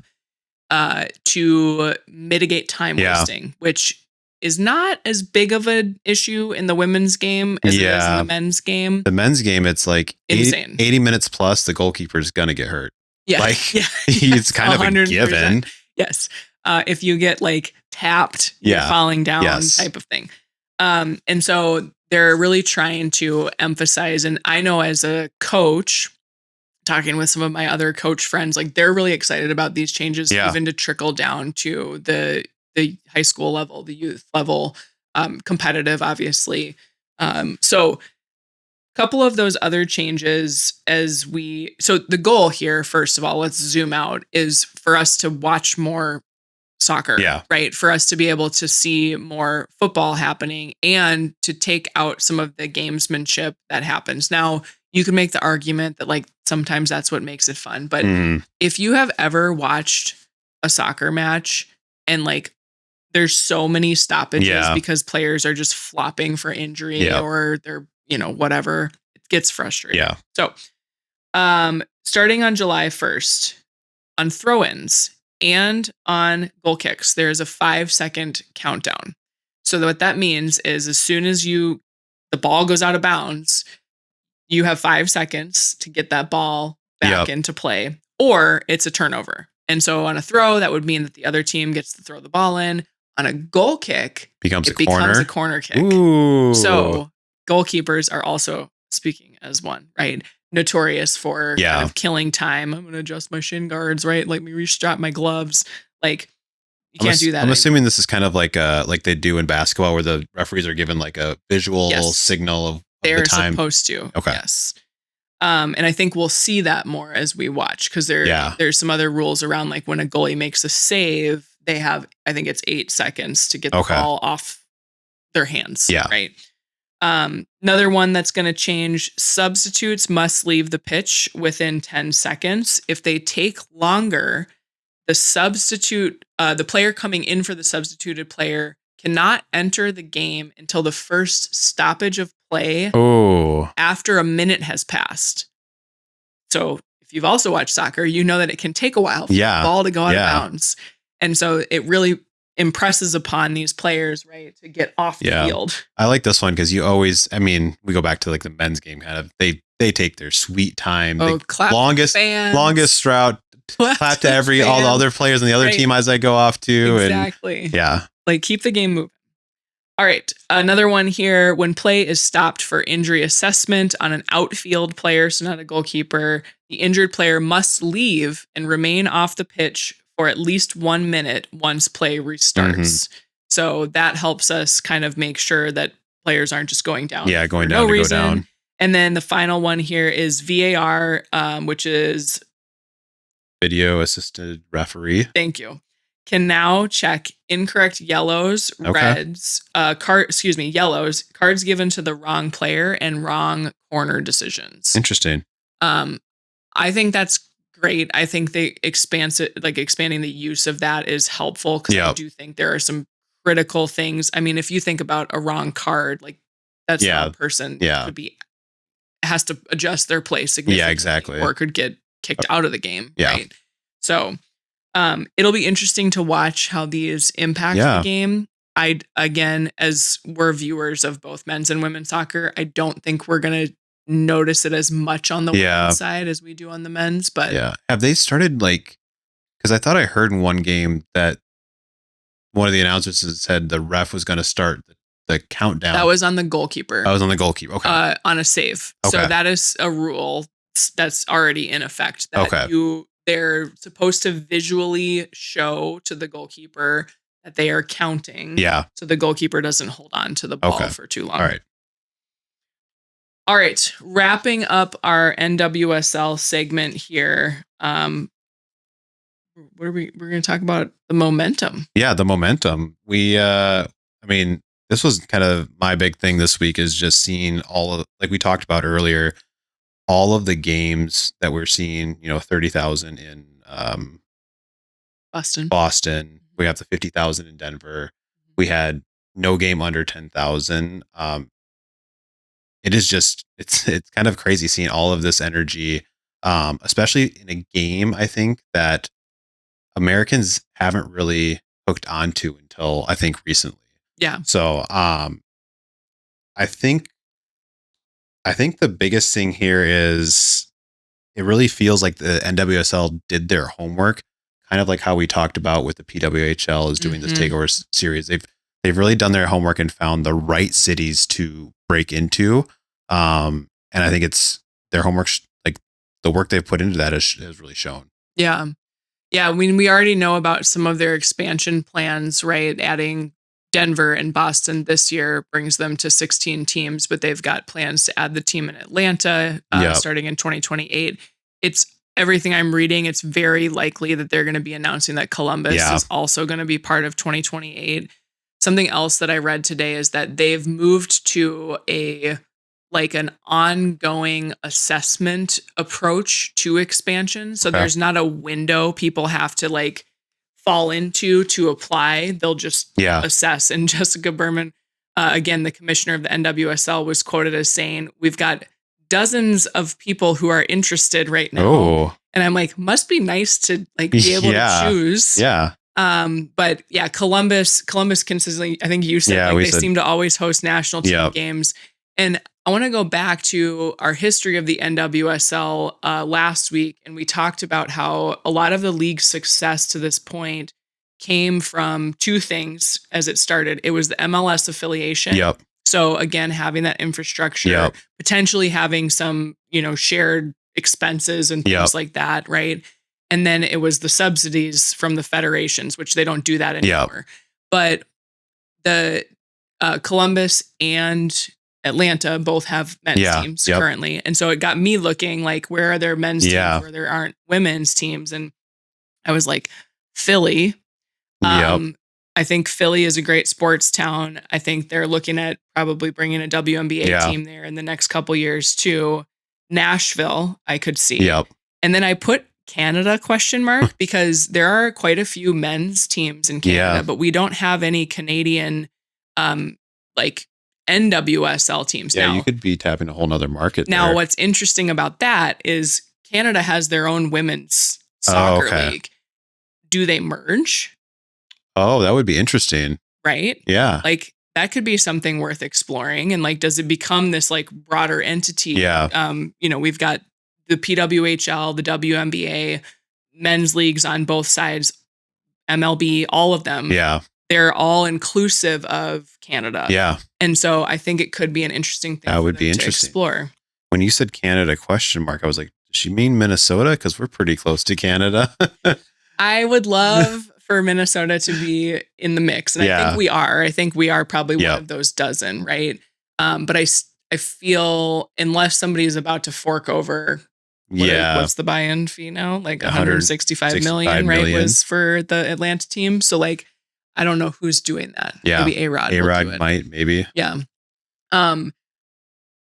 to mitigate time wasting, which is not as big of an issue in the women's game as it is in the men's game. The men's game, it's like 80 minutes plus, the goalkeeper's going to get hurt. Yeah. It's kind of 100%. A given. Yes. If you get like tapped, you're falling down type of thing. And so they're really trying to emphasize, and I know as a coach, talking with some of my other coach friends, like they're really excited about these changes, even to trickle down to the high school level, the youth level, competitive, obviously. So a couple of those other changes so the goal here, first of all, let's zoom out, is for us to watch more soccer, right? For us to be able to see more football happening and to take out some of the gamesmanship that happens. Now, you can make the argument that like sometimes that's what makes it fun. But if you have ever watched a soccer match and like there's so many stoppages because players are just flopping for injury or they're, whatever, it gets frustrating. Yeah. So starting on July 1st, on throw-ins and on goal kicks, there's a 5-second countdown. So what that means is as soon as the ball goes out of bounds, you have 5 seconds to get that ball back into play, or it's a turnover. And so on a throw, that would mean that the other team gets to throw the ball in. On a goal kick, it becomes a corner kick. Ooh. So goalkeepers are also, speaking as one, right, notorious for kind of killing time. I'm going to adjust my shin guards, right? Let me restrap my gloves. Like, you can't do that. I'm assuming this is kind of like they do in basketball where the referees are given like a visual signal of they're the time. Supposed to. Okay. Yes. And I think we'll see that more as we watch, because there's some other rules around, like when a goalie makes a save, they have, I think it's 8 seconds to get the ball off their hands. Yeah. Right. Another one that's going to change: substitutes must leave the pitch within 10 seconds. If they take longer, the player coming in for the substituted player cannot enter the game until the first stoppage of play after a minute has passed. So if you've also watched soccer, you know that it can take a while for the ball to go out of bounds. And so it really impresses upon these players, right, to get off the field. I like this one because you always, we go back to like the men's game kind of, they take their sweet time. Clap longest route, clap to all the other players on the other team as I go off to. Exactly. And like keep the game moving. All right. Another one here: when play is stopped for injury assessment on an outfield player, so not a goalkeeper, the injured player must leave and remain off the pitch for at least 1 minute once play restarts. So that helps us kind of make sure that players aren't just going down. Yeah, going down to go down. And then the final one here is VAR, which is video assisted referee. Thank you. Can now check incorrect yellows, reds, yellows, cards given to the wrong player, and wrong corner decisions. Interesting. I think that's great. I think expanding the use of that is helpful, because I do think there are some critical things. I mean, if you think about a wrong card, like that's not a person has to adjust their play significantly. Yeah, exactly. Or could get kicked out of the game. Yeah. Right. So it'll be interesting to watch how these impact the game. again, as we're viewers of both men's and women's soccer, I don't think we're going to notice it as much on the women's side as we do on the men's. But have they started like, because I thought I heard in one game that one of the announcers said the ref was going to start the countdown. That was on the goalkeeper. I was on the goalkeeper. Okay. On a save. Okay. So that is a rule that's already in effect. That they're supposed to visually show to the goalkeeper that they are counting. Yeah. So the goalkeeper doesn't hold on to the ball for too long. All right. Wrapping up our NWSL segment here. We're going to talk about the momentum. Yeah, the momentum. I mean, this was kind of my big thing this week, is just seeing all of, like we talked about earlier, all of the games that we're seeing, 30,000 in Boston. We have the 50,000 in Denver. We had no game under 10,000. It is just, it's kind of crazy seeing all of this energy, especially in a game, I think, that Americans haven't really hooked onto until I think recently. Yeah. So I think the biggest thing here is it really feels like the NWSL did their homework, kind of like how we talked about with the PWHL is doing this takeover series. They've really done their homework and found the right cities to break into. And I think it's their homework, like the work they've put into that has really shown. Yeah. Yeah. I mean, we already know about some of their expansion plans, right? Adding Denver and Boston this year brings them to 16 teams, but they've got plans to add the team in Atlanta starting in 2028. It's everything I'm reading. It's very likely that they're going to be announcing that Columbus is also going to be part of 2028. Something else that I read today is that they've moved to an ongoing assessment approach to expansion. So there's not a window people have to fall into to apply. They'll just assess. And Jessica Berman, again, the commissioner of the NWSL, was quoted as saying, "We've got dozens of people who are interested right now." Oh. And I'm like, must be nice to be able to choose. Yeah. But yeah, Columbus consistently, I think you said they seem to always host national team games. And I want to go back to our history of the NWSL last week. And we talked about how a lot of the league's success to this point came from two things as it started. It was the MLS affiliation. Yep. So again, having that infrastructure, potentially having some, shared expenses and things like that, right? And then it was the subsidies from the federations, which they don't do that anymore. But the Columbus and Atlanta both have men's teams currently. And so it got me looking where are there men's teams where there aren't women's teams? And I was like, Philly. I think Philly is a great sports town. I think they're looking at probably bringing a WNBA team there in the next couple years too. Nashville, I could see. And then I put Canada ? Because there are quite a few men's teams in Canada, but we don't have any Canadian NWSL teams. Yeah, now, you could be tapping a whole nother market. Now, what's interesting about that is Canada has their own women's soccer league. Do they merge? Oh, that would be interesting. Right? Yeah. That could be something worth exploring. And does it become this broader entity? Yeah. We've got the PWHL, the WNBA, men's leagues on both sides, MLB, all of them. Yeah. They're all inclusive of Canada. Yeah. And so I think it could be an interesting thing to explore. When you said Canada ? I was like, does she mean Minnesota? Because we're pretty close to Canada. I would love for Minnesota to be in the mix. And I think we are. I think we are probably one of those dozen, right? But I feel unless somebody is about to fork over, what's the buy-in fee now? 165 million, right? Was for the Atlanta team. So I don't know who's doing that. Yeah. Maybe A-Rod might, maybe. Yeah. One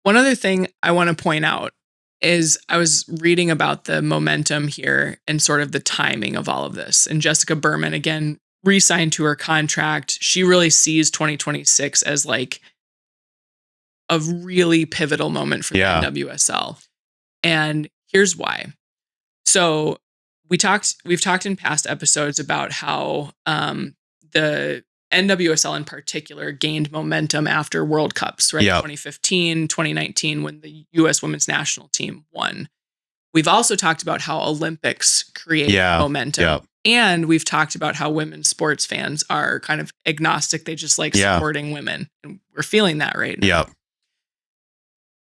other thing I want to point out is I was reading about the momentum here and sort of the timing of all of this. And Jessica Berman, again, re-signed to her contract. She really sees 2026 as a really pivotal moment for the NWSL. And here's why. So we've talked in past episodes about how the NWSL in particular gained momentum after World Cups, right? 2015, 2019, when the U.S. women's national team won. We've also talked about how Olympics create momentum. And we've talked about how women's sports fans are kind of agnostic. They just like supporting women. And we're feeling that right now.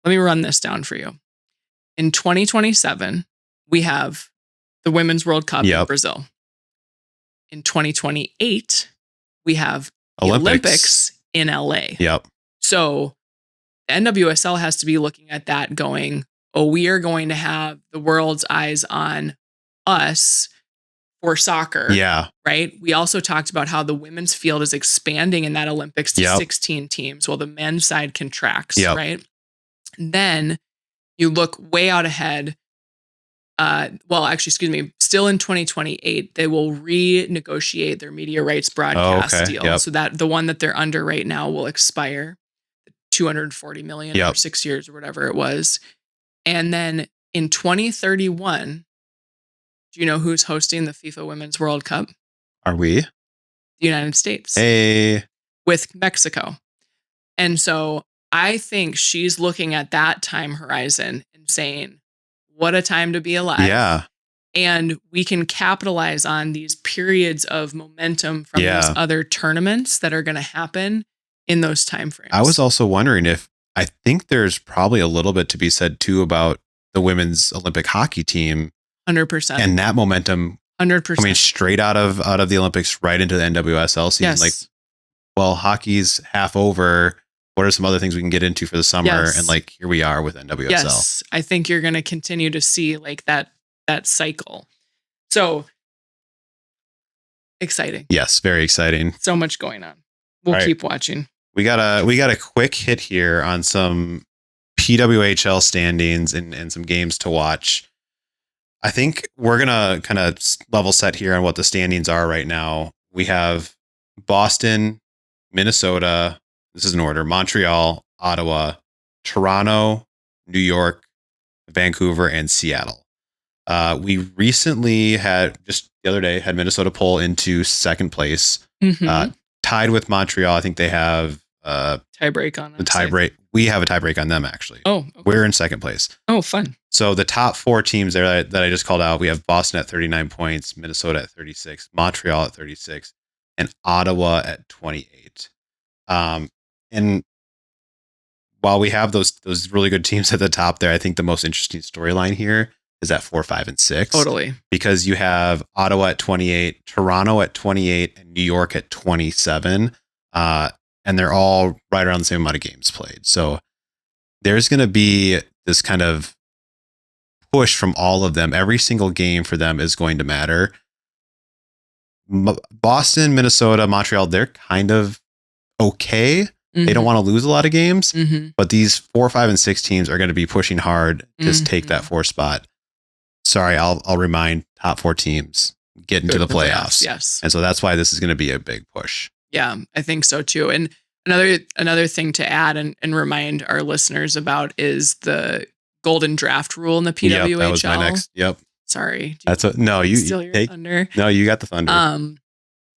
Let me run this down for you. In 2027, we have the Women's World Cup in Brazil. In 2028, we have the Olympics in LA. So the NWSL has to be looking at that going, oh, we are going to have the world's eyes on us for soccer. Right. We also talked about how the women's field is expanding in that Olympics to 16 teams while the men's side contracts. Right. Then you look way out ahead. Still in 2028, they will renegotiate their media rights broadcast deal. So that the one that they're under right now will expire, $240 million for 6 years or whatever it was. And then in 2031, do you know who's hosting the FIFA Women's World Cup? Are we? The United States. Hey. With Mexico. And so I think she's looking at that time horizon and saying, what a time to be alive. And we can capitalize on these periods of momentum from these other tournaments that are going to happen in those timeframes. I was also wondering if, I think there's probably a little bit to be said too about the women's Olympic hockey team. 100%. And that momentum 100% coming straight out of the Olympics right into the NWSL season. Like, well, hockey's half over. What are some other things we can get into for the summer? And like, here we are with NWSL. Yes, I think you're going to continue to see like that cycle. So exciting. Yes, very exciting. So much going on. We'll keep watching. We got a quick hit here on some PWHL standings and some games to watch. I think we're going to kind of level set here on what the standings are right now. We have Boston, Minnesota. This is in order: Montreal, Ottawa, Toronto, New York, Vancouver, and Seattle. We recently just the other day, had Minnesota pull into second place, tied with Montreal. I think they have tie break on the tie break. We have a tie break on them, actually. Oh, okay. We're in second place. Oh, fun. So the top four teams there that I just called out, we have Boston at 39 points, Minnesota at 36, Montreal at 36, and Ottawa at 28. And while we have those really good teams at the top there, I think the most interesting storyline here is at 4, 5, and 6. Totally. Because you have Ottawa at 28, Toronto at 28, and New York at 27. And they're all right around the same amount of games played. So there's going to be this kind of push from all of them. Every single game for them is going to matter. Boston, Minnesota, Montreal, they're kind of okay. They don't want to lose a lot of games, but these 4, 5, and 6 teams are going to be pushing hard to take that 4 spot. Sorry, I'll remind top 4 teams get into the playoffs. Yes. And so that's why this is going to be a big push. Yeah, I think so too. And another thing to add and remind our listeners about is the golden draft rule in the PWHL. Yep, that was my next. Yep. Sorry. That's a, no, you steal your thunder. No, you got the thunder.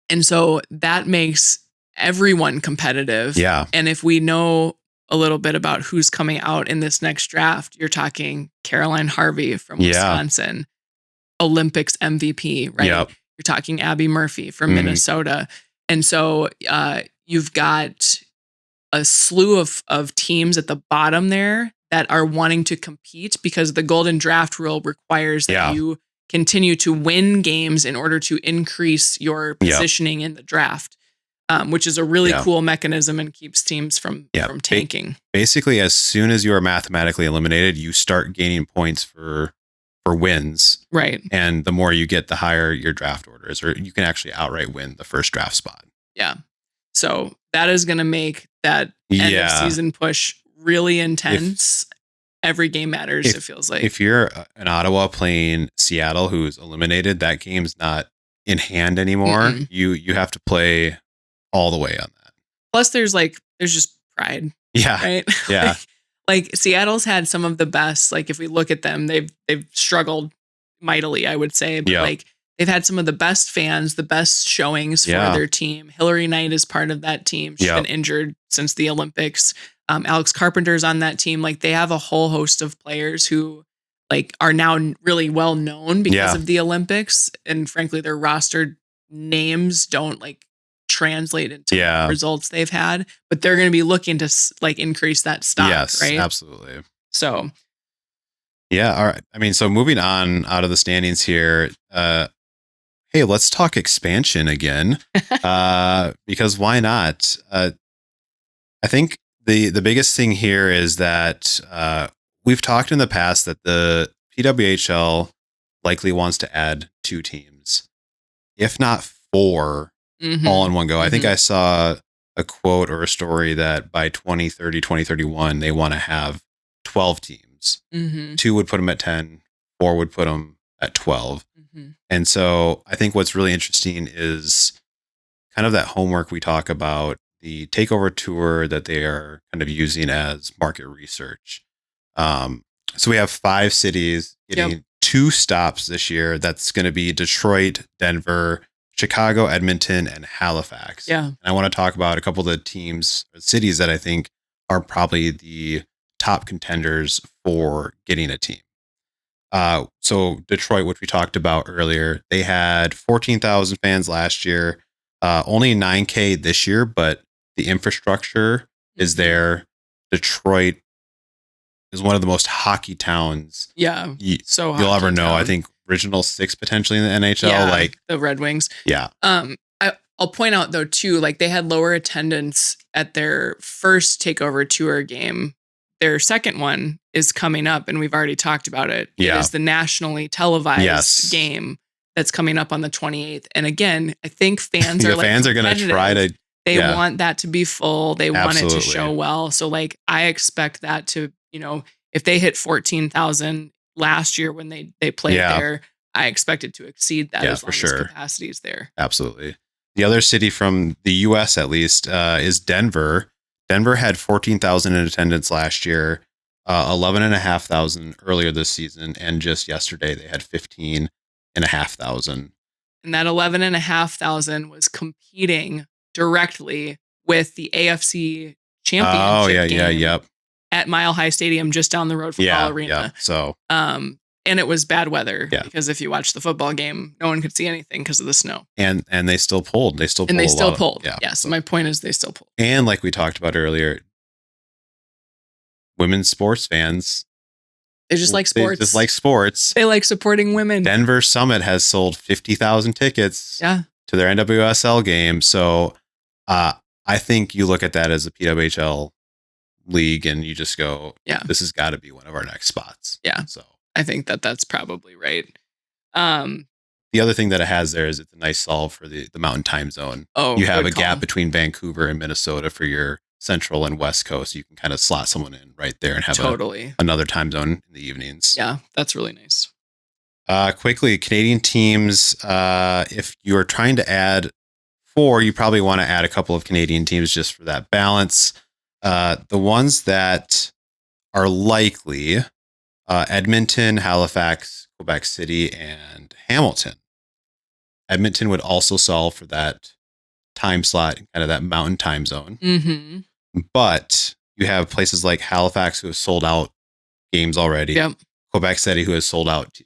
And so that makes everyone competitive. Yeah. And if we know a little bit about who's coming out in this next draft, you're talking Caroline Harvey from Wisconsin, Olympics MVP, right? Yep. You're talking Abby Murphy from Minnesota. And so you've got a slew of teams at the bottom there that are wanting to compete because the golden draft rule requires that you continue to win games in order to increase your positioning in the draft, which is a really cool mechanism and keeps teams from tanking. Basically, as soon as you are mathematically eliminated, you start gaining points for wins. Right. And the more you get, the higher your draft order is, or you can actually outright win the first draft spot. Yeah. So that is going to make that end of season push really intense. Every game matters, it feels like. If you're in Ottawa playing Seattle, who's eliminated, that game's not in hand anymore. You have to play all the way on that. Plus, there's just pride. Yeah. Right. Yeah. like Seattle's had some of the best. Like if we look at them, they've struggled mightily, I would say. But like they've had some of the best fans, the best showings for their team. Hillary Knight is part of that team. She's been injured since the Olympics. Alex Carpenter's on that team. Like, they have a whole host of players who like are now really well known because of the Olympics. And frankly, their roster names don't like translate into the results they've had, but they're going to be looking to like increase that stock. Yes, right? Absolutely. So, yeah. All right. I mean, so moving on out of the standings here, hey, let's talk expansion again, because why not? I think the biggest thing here is that we've talked in the past that the PWHL likely wants to add 2 teams, if not 4, all in one go. I think I saw a quote or a story that by 2030, 2031, they want to have 12 teams. 2 would put them at 10, 4 would put them at 12. And so I think what's really interesting is kind of that homework we talk about, the takeover tour that they are kind of using as market research. So we have 5 cities getting 2 stops this year. That's going to be Detroit, Denver, Chicago, Edmonton, and Halifax. And I want to talk about a couple of the teams or cities that I think are probably the top contenders for getting a team. So Detroit, which we talked about earlier, they had 14,000 fans last year, only 9K this year, but the infrastructure is there. Detroit is one of the most hockey towns. So you'll ever know. I think Regional 6 potentially in the NHL, like the Red Wings. I'll point out though too, like they had lower attendance at their first takeover tour game. Their second one is coming up, and we've already talked about it. It is the nationally televised game that's coming up on the 28th. And again, I think fans are fans are going to try to. They want that to be full. They want it to show well. So like, I expect that to, if they hit 14,000 last year when they played there, I expect it to exceed that as long as capacity is there. Absolutely. The other city from the U.S. at least is Denver. Denver had 14,000 in attendance last year, 11,500 earlier this season, and just yesterday they had 15,500. And that 11,500 was competing directly with the AFC Championship game at Mile High Stadium just down the road from Ball Arena. So, and it was bad weather because if you watch the football game, no one could see anything because of the snow. And they still pulled. They still pulled. So my point is they still pulled. And like we talked about earlier, women's sports fans, they just like sports. They like supporting women. Denver Summit has sold 50,000 tickets to their NWSL game. So I think you look at that as a PWHL league and you just go, this has got to be one of our next spots. So I think that's probably right. The other thing that it has there is it's a nice solve for the mountain time zone. You have a gap between Vancouver and Minnesota for your central and west coast. You can kind of slot someone in right there and have another time zone in the evenings. Yeah, that's really nice. Quickly, Canadian teams, if you're trying to add 4, you probably want to add a couple of Canadian teams just for that balance. The ones that are likely, Edmonton, Halifax, Quebec City, and Hamilton. Edmonton would also solve for that time slot, kind of that mountain time zone. But you have places like Halifax who have sold out games already. Quebec City who has sold out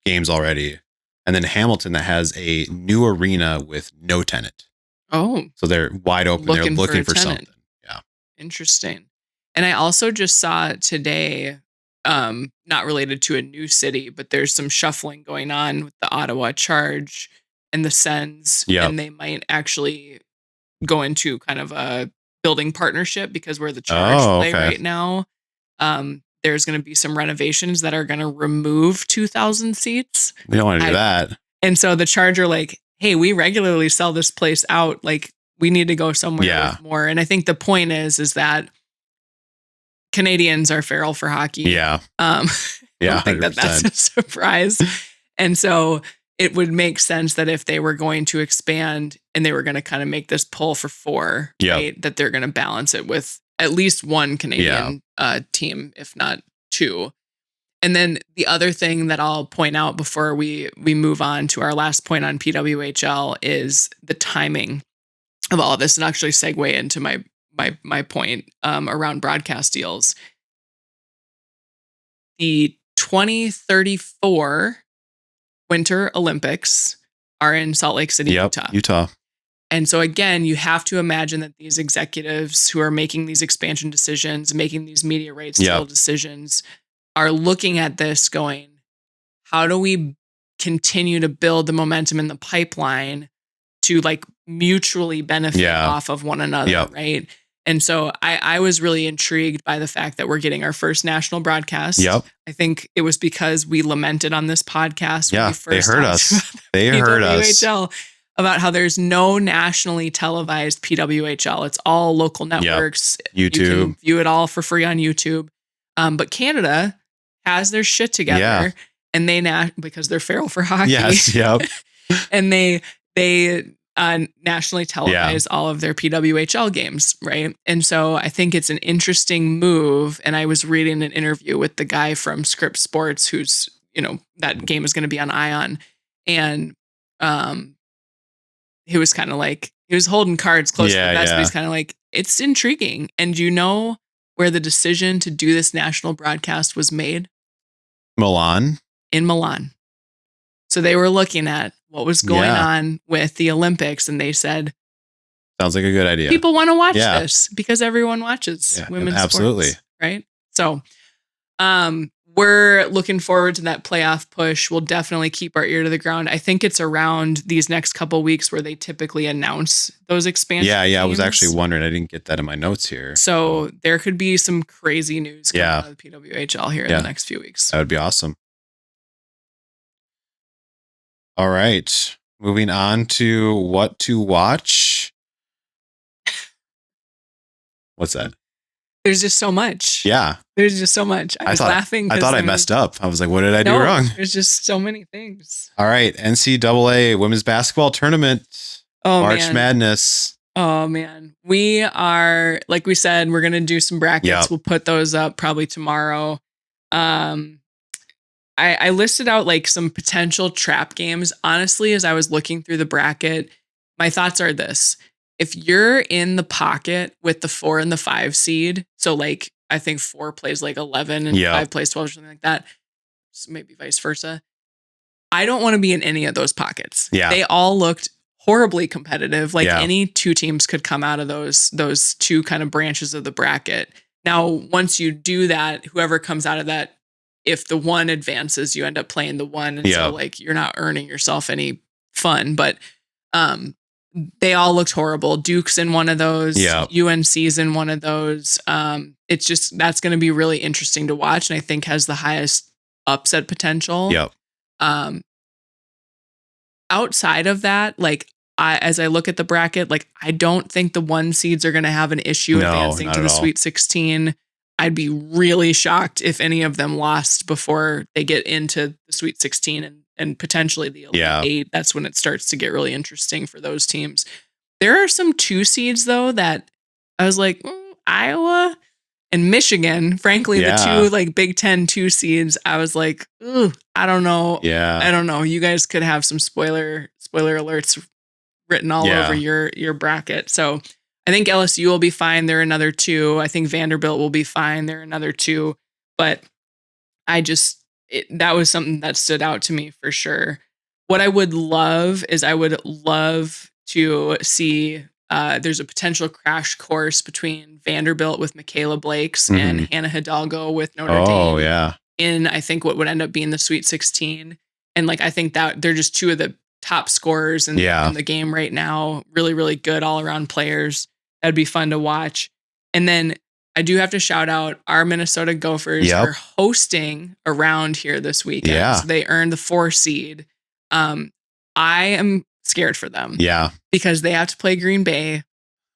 games already. And then Hamilton that has a new arena with no tenant. So they're wide open. They're looking for something. Interesting. And I also just saw today, not related to a new city, but there's some shuffling going on with the Ottawa Charge and the Sens. And they might actually go into kind of a building partnership because where the Charge play right now, there's going to be some renovations that are going to remove 2,000 seats. We don't want to do that. And so the Charge are like, hey, we regularly sell this place out. Like, we need to go somewhere with more. And I think the point is that Canadians are feral for hockey. I don't think that's a surprise. And so it would make sense that if they were going to expand and they were going to kind of make this pull for 4, right, that they're going to balance it with at least one Canadian team, if not 2. And then the other thing that I'll point out before we move on to our last point on PWHL is the timing of all of this, and actually segue into my point around broadcast deals. The 2034 Winter Olympics are in Salt Lake City, Utah. And so again, you have to imagine that these executives who are making these expansion decisions, making these media rights deal decisions, are looking at this going, how do we continue to build the momentum in the pipeline to like mutually benefit off of one another, right? And so I was really intrigued by the fact that we're getting our first national broadcast. I think it was because we lamented on this podcast. Yeah, they heard us. They heard us about how there's no nationally televised PWHL. It's all local networks. YouTube. You can view it all for free on YouTube. But Canada has their shit together, and they because they're feral for hockey. Yes, and they nationally televise all of their PWHL games, right? And so I think it's an interesting move. And I was reading an interview with the guy from Script Sports, who's, that game is going to be on Ion. And he was kind of like, he was holding cards close to the vest, but he's kind of like, it's intriguing. And where the decision to do this national broadcast was made? Milan. In Milan. So they were looking at what was going on with the Olympics, and they said, sounds like a good idea. People want to watch this because everyone watches women's sports, right? So we're looking forward to that playoff push. We'll definitely keep our ear to the ground. I think it's around these next couple weeks where they typically announce those expansion teams. I was teams. actually wondering. I didn't get that in my notes here. So there could be some crazy news coming out of the PWHL here in the next few weeks. That would be awesome. All right. Moving on to what to watch. What's that? There's just so much. Yeah. There's just so much. I was laughing. I thought I messed up. I was like, what did I do wrong? There's just so many things. All right. NCAA women's basketball tournament. March Madness. Oh, man. We are, like we said, we're going to do some brackets. Yep. We'll put those up probably tomorrow. I listed out like some potential trap games. Honestly, as I was looking through the bracket, my thoughts are this. If you're in the pocket with the 4 and the 5 seed, so like I think 4 plays like 11 and 5 plays 12 or something like that, so maybe vice versa. I don't want to be in any of those pockets. Yeah. They all looked horribly competitive. Like any two teams could come out of those two kind of branches of the bracket. Now, once you do that, whoever comes out of that, if the one advances, you end up playing the one. And so like you're not earning yourself any fun, but they all looked horrible. Duke's in one of those. UNC's in one of those. It's just, that's going to be really interesting to watch. And I think has the highest upset potential. Outside of that, like as I look at the bracket, like I don't think the 1 seeds are going to have an issue advancing to the Sweet 16. I'd be really shocked if any of them lost before they get into the Sweet 16 and potentially the Elite 8. That's when it starts to get really interesting for those teams. There are some 2 seeds, though, that I was like, Iowa and Michigan, frankly, the 2 like Big Ten 2 seeds, I was like, ooh, I don't know. I don't know. You guys could have some spoiler alerts written all over your bracket. So I think LSU will be fine. They're another 2. I think Vanderbilt will be fine. They're another 2. But that was something that stood out to me for sure. What I would love is to see there's a potential crash course between Vanderbilt with Michaela Blakes and Hannah Hidalgo with Notre Dame. In I think what would end up being the Sweet 16. And like I think that they're just 2 of the top scorers in the game right now. Really, really good all around players. That'd be fun to watch. And then I do have to shout out our Minnesota Gophers are hosting around here this weekend. So they earned the 4 seed. I am scared for them. Because they have to play Green Bay.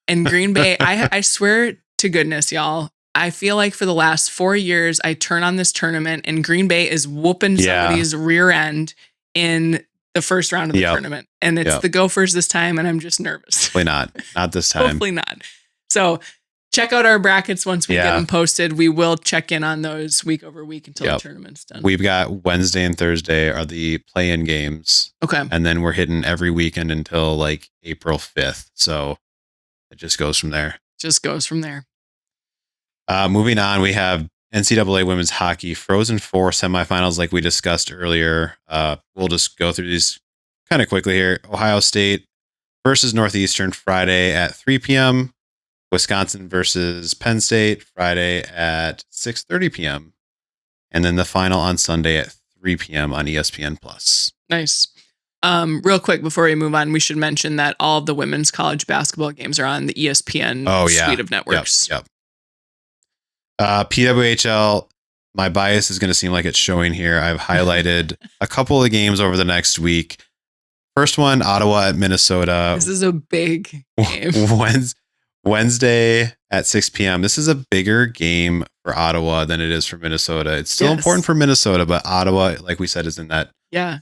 And Green Bay, I swear to goodness, y'all, I feel like for the last 4 years, I turn on this tournament and Green Bay is whooping somebody's rear end in the first round of the tournament. And it's the Gophers this time, and I'm just nervous. Hopefully not. Not this time. Hopefully not. So check out our brackets once we get them posted. We will check in on those week over week until the tournament's done. We've got Wednesday and Thursday are the play-in games. Okay. And then we're hitting every weekend until like April 5th. So it just goes from there. Moving on, we have NCAA women's hockey Frozen Four semifinals like we discussed earlier. We'll just go through these kind of quickly here. Ohio State versus Northeastern Friday at 3 p.m. Wisconsin versus Penn State Friday at 6:30 p.m. And then the final on Sunday at 3 p.m. on ESPN+. Nice. Real quick before we move on, we should mention that all of the women's college basketball games are on the ESPN suite of networks. Yep. PWHL, my bias is going to seem like it's showing here. I've highlighted a couple of games over the next week. First one, Ottawa at Minnesota. This is a big game. Wednesday at 6 p.m. This is a bigger game for Ottawa than it is for Minnesota. It's still important for Minnesota, but Ottawa, like we said, is in that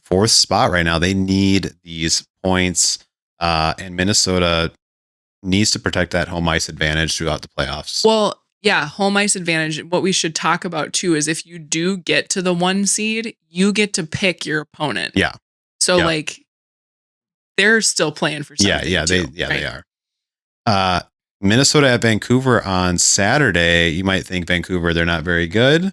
fourth spot right now. They need these points, and Minnesota needs to protect that home ice advantage throughout the playoffs. Well, yeah, home ice advantage. What we should talk about too is if you do get to the 1 seed, you get to pick your opponent. Yeah. So like they're still playing for something. They are. Minnesota at Vancouver on Saturday. You might think Vancouver, they're not very good.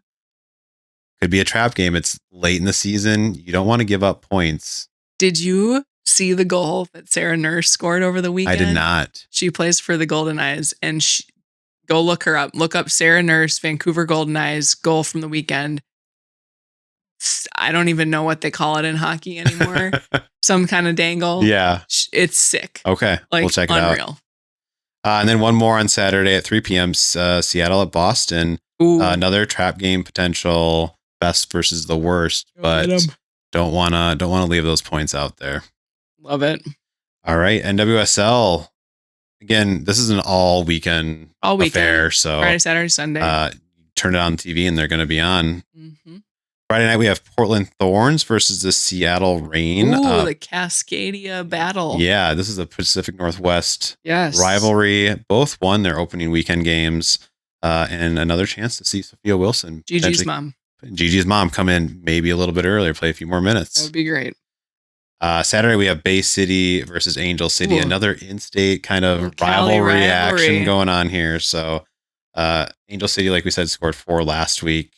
Could be a trap game. It's late in the season. You don't want to give up points. Did you see the goal that Sarah Nurse scored over the weekend? I did not. She plays for the Golden Eyes, and go look her up. Look up Sarah Nurse, Vancouver Golden Eyes goal from the weekend. I don't even know what they call it in hockey anymore. Some kind of dangle. Yeah. It's sick. Okay. Like, we'll check it unreal. out. And then one more on Saturday at 3 p.m. Seattle at Boston. Another trap game potential, best versus the worst, but don't want to leave those points out there. Love it. All right, NWSL. Again, this is an all weekend affair. So Friday, Saturday, Sunday. Turn it on TV and they're going to be on. Mm-hmm. Friday night we have Portland Thorns versus the Seattle Reign. The Cascadia battle. Yeah, this is a Pacific Northwest rivalry. Both won their opening weekend games, and another chance to see Sophia Wilson, Gigi's mom, come in maybe a little bit earlier, play a few more minutes. That would be great. Saturday we have Bay City versus Angel City, another in-state kind of rivalry action going on here. So Angel City, like we said, scored 4 last week.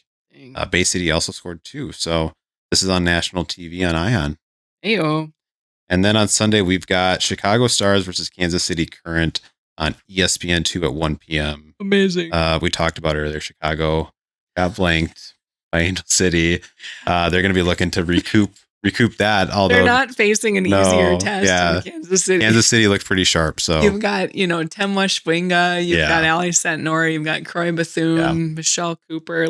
Bay City also scored 2. So this is on national TV on ION. Ayo. And then on Sunday, we've got Chicago Stars versus Kansas City Current on ESPN2 at 1 p.m. Amazing. We talked about earlier, Chicago got blanked by Angel City. They're going to be looking to recoup that. Although they're not facing an easier test in Kansas City. Kansas City looked pretty sharp. So you've got, Temwa Schwinga, you've got Ali Santnor, you've got Croy Bethune, Michelle Cooper.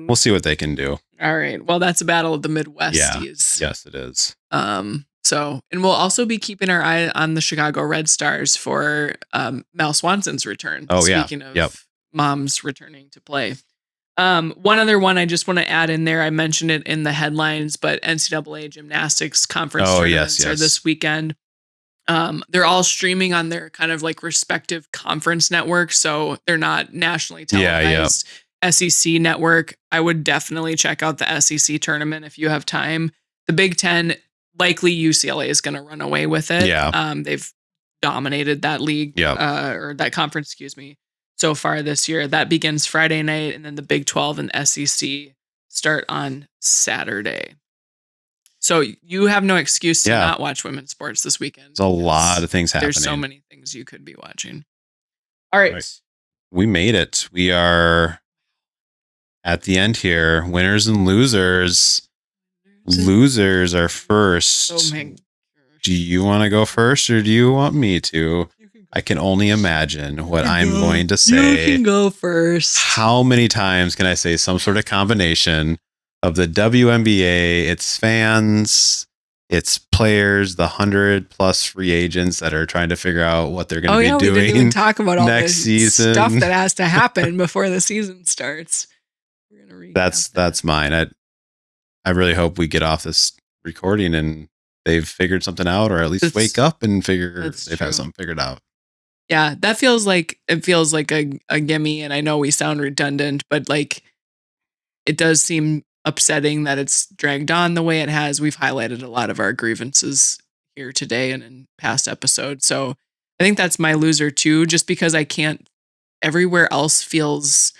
We'll see what they can do. All right. Well, that's a battle of the Midwesties. Yes, it is. So, and we'll also be keeping our eye on the Chicago Red Stars for Mel Swanson's return. Speaking of moms returning to play. One other one I just want to add in there. I mentioned it in the headlines, but NCAA gymnastics conference tournaments are this weekend. They're all streaming on their kind of respective conference networks, so they're not nationally televised. SEC network, I would definitely check out the SEC tournament if you have time. The Big Ten, likely UCLA is going to run away with it. They've dominated that league or that conference, so far this year. That begins Friday night, and then the Big 12 and SEC start on Saturday. So you have no excuse to not watch women's sports this weekend. There's a lot of things happening. There's so many things you could be watching. All right. We made it. We are at the end here. Winners and losers. Losers are first. Oh my gosh. Do you want to go first or do you want me to? I can only imagine what I'm going to say. You can go first. How many times can I say some sort of combination of the WNBA, its fans, its players, the 100+ free agents that are trying to figure out what they're going to be doing. We didn't even talk about all next season. Stuff that has to happen before the season starts. We're gonna that's mine. I really hope we get off this recording and they've figured something out, or at least wake up and figure they've had something figured out. Yeah, that feels like a gimme, and I know we sound redundant, but like it does seem upsetting that it's dragged on the way it has. We've highlighted a lot of our grievances here today and in past episodes. So I think that's my loser too, just because I can't everywhere else feels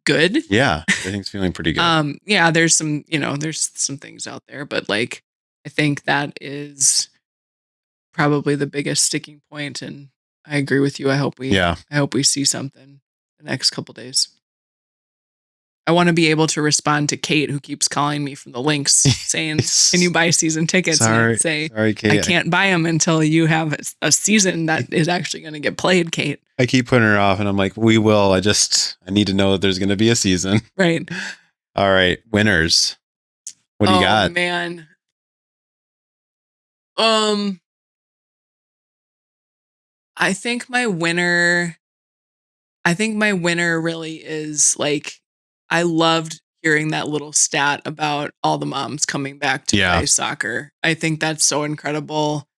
good. Yeah, everything's feeling pretty good. Yeah, there's some things out there, but like I think that is probably the biggest sticking point, and I agree with you. I hope we see something the next couple days. I want to be able to respond to Kate, who keeps calling me from the links saying, "Can you buy season tickets?" And I'd say, sorry, Kate. I can't buy them until you have a season that is actually going to get played, Kate. I keep putting her off, and I'm like, we will. I need to know that there's going to be a season. Right. All right, winners. What do you got? Oh man. I think my winner really is like, I loved hearing that little stat about all the moms coming back to play soccer. I think that's so incredible.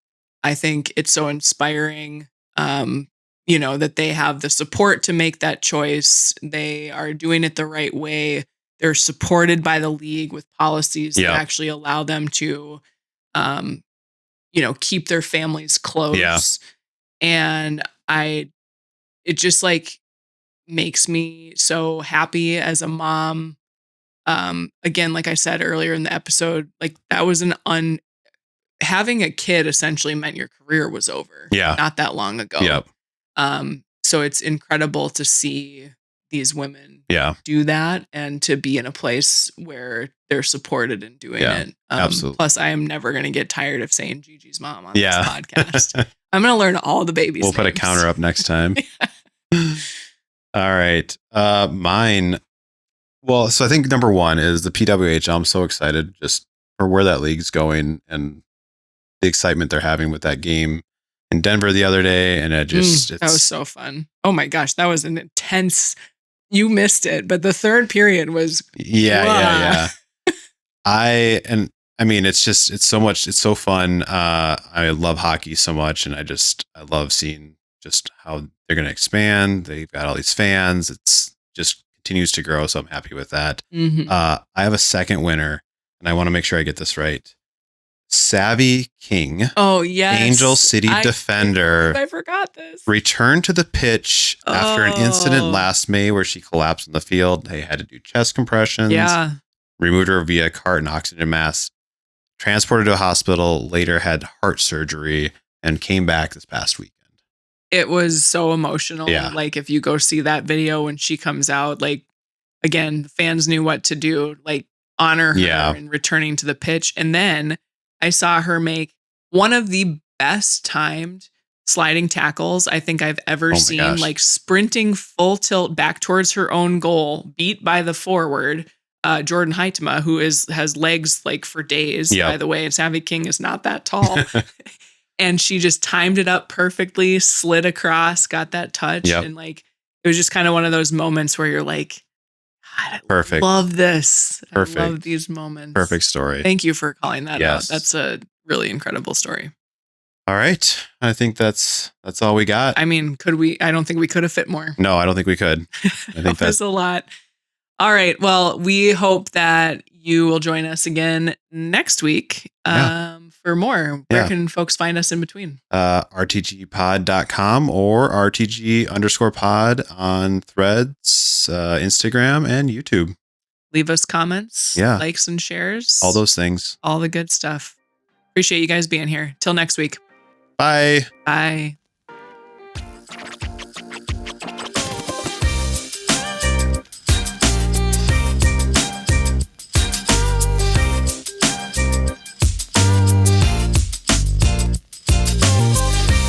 I think it's so inspiring. That they have the support to make that choice. They are doing it the right way. They're supported by the league with policies that actually allow them to, keep their families close. Yeah. And it just like makes me so happy as a mom. Again, like I said earlier in the episode, like that was having a kid essentially meant your career was over. Yeah. Not that long ago. Yep. So it's incredible to see these women do that and to be in a place where they're supported in doing it. Absolutely. Plus, I am never going to get tired of saying Gigi's mom on this podcast. I'm going to learn all the babies' We'll put a counter up next time. All right. Mine. Well, so I think number one is the PWHL. I'm so excited just for where that league's going and the excitement they're having with that game in Denver the other day. And that was so fun. Oh my gosh. That was an intense, you missed it, but the third period was. Yeah. I mean, it's so much. It's so fun. I love hockey so much. And I love seeing just how they're going to expand. They've got all these fans. It's just continues to grow. So I'm happy with that. Mm-hmm. I have a second winner and I want to make sure I get this right. Savy King. Oh, yes. Angel City defender. I forgot this. Returned to the pitch after an incident last May where she collapsed on the field. They had to do chest compressions. Yeah. Removed her via cart and oxygen mask. Transported to a hospital. Later had heart surgery and came back this past weekend. It was so emotional. Yeah. Like if you go see that video when she comes out, like again, fans knew what to do, like honor her and returning to the pitch. And then I saw her make one of the best timed sliding tackles I think I've ever seen, gosh. like sprinting full tilt back towards her own goal, beat by the forward, Jordan Heitema, who has legs like for days, by the way. And Savy King is not that tall. And she just timed it up perfectly, slid across, got that touch. And like, it was just kind of one of those moments where you're like, God, I love this. Perfect. I love these moments. Perfect story. Thank you for calling that out. That's a really incredible story. All right. I think that's all we got. I mean, I don't think we could have fit more. No, I don't think we could. I think that's a lot. All right. Well, we hope that you will join us again next week for more. Where can folks find us in between? rtgpod.com or rtg_pod on Threads, Instagram, and YouTube. Leave us comments, likes, and shares. All those things. All the good stuff. Appreciate you guys being here. Till next week. Bye. Bye.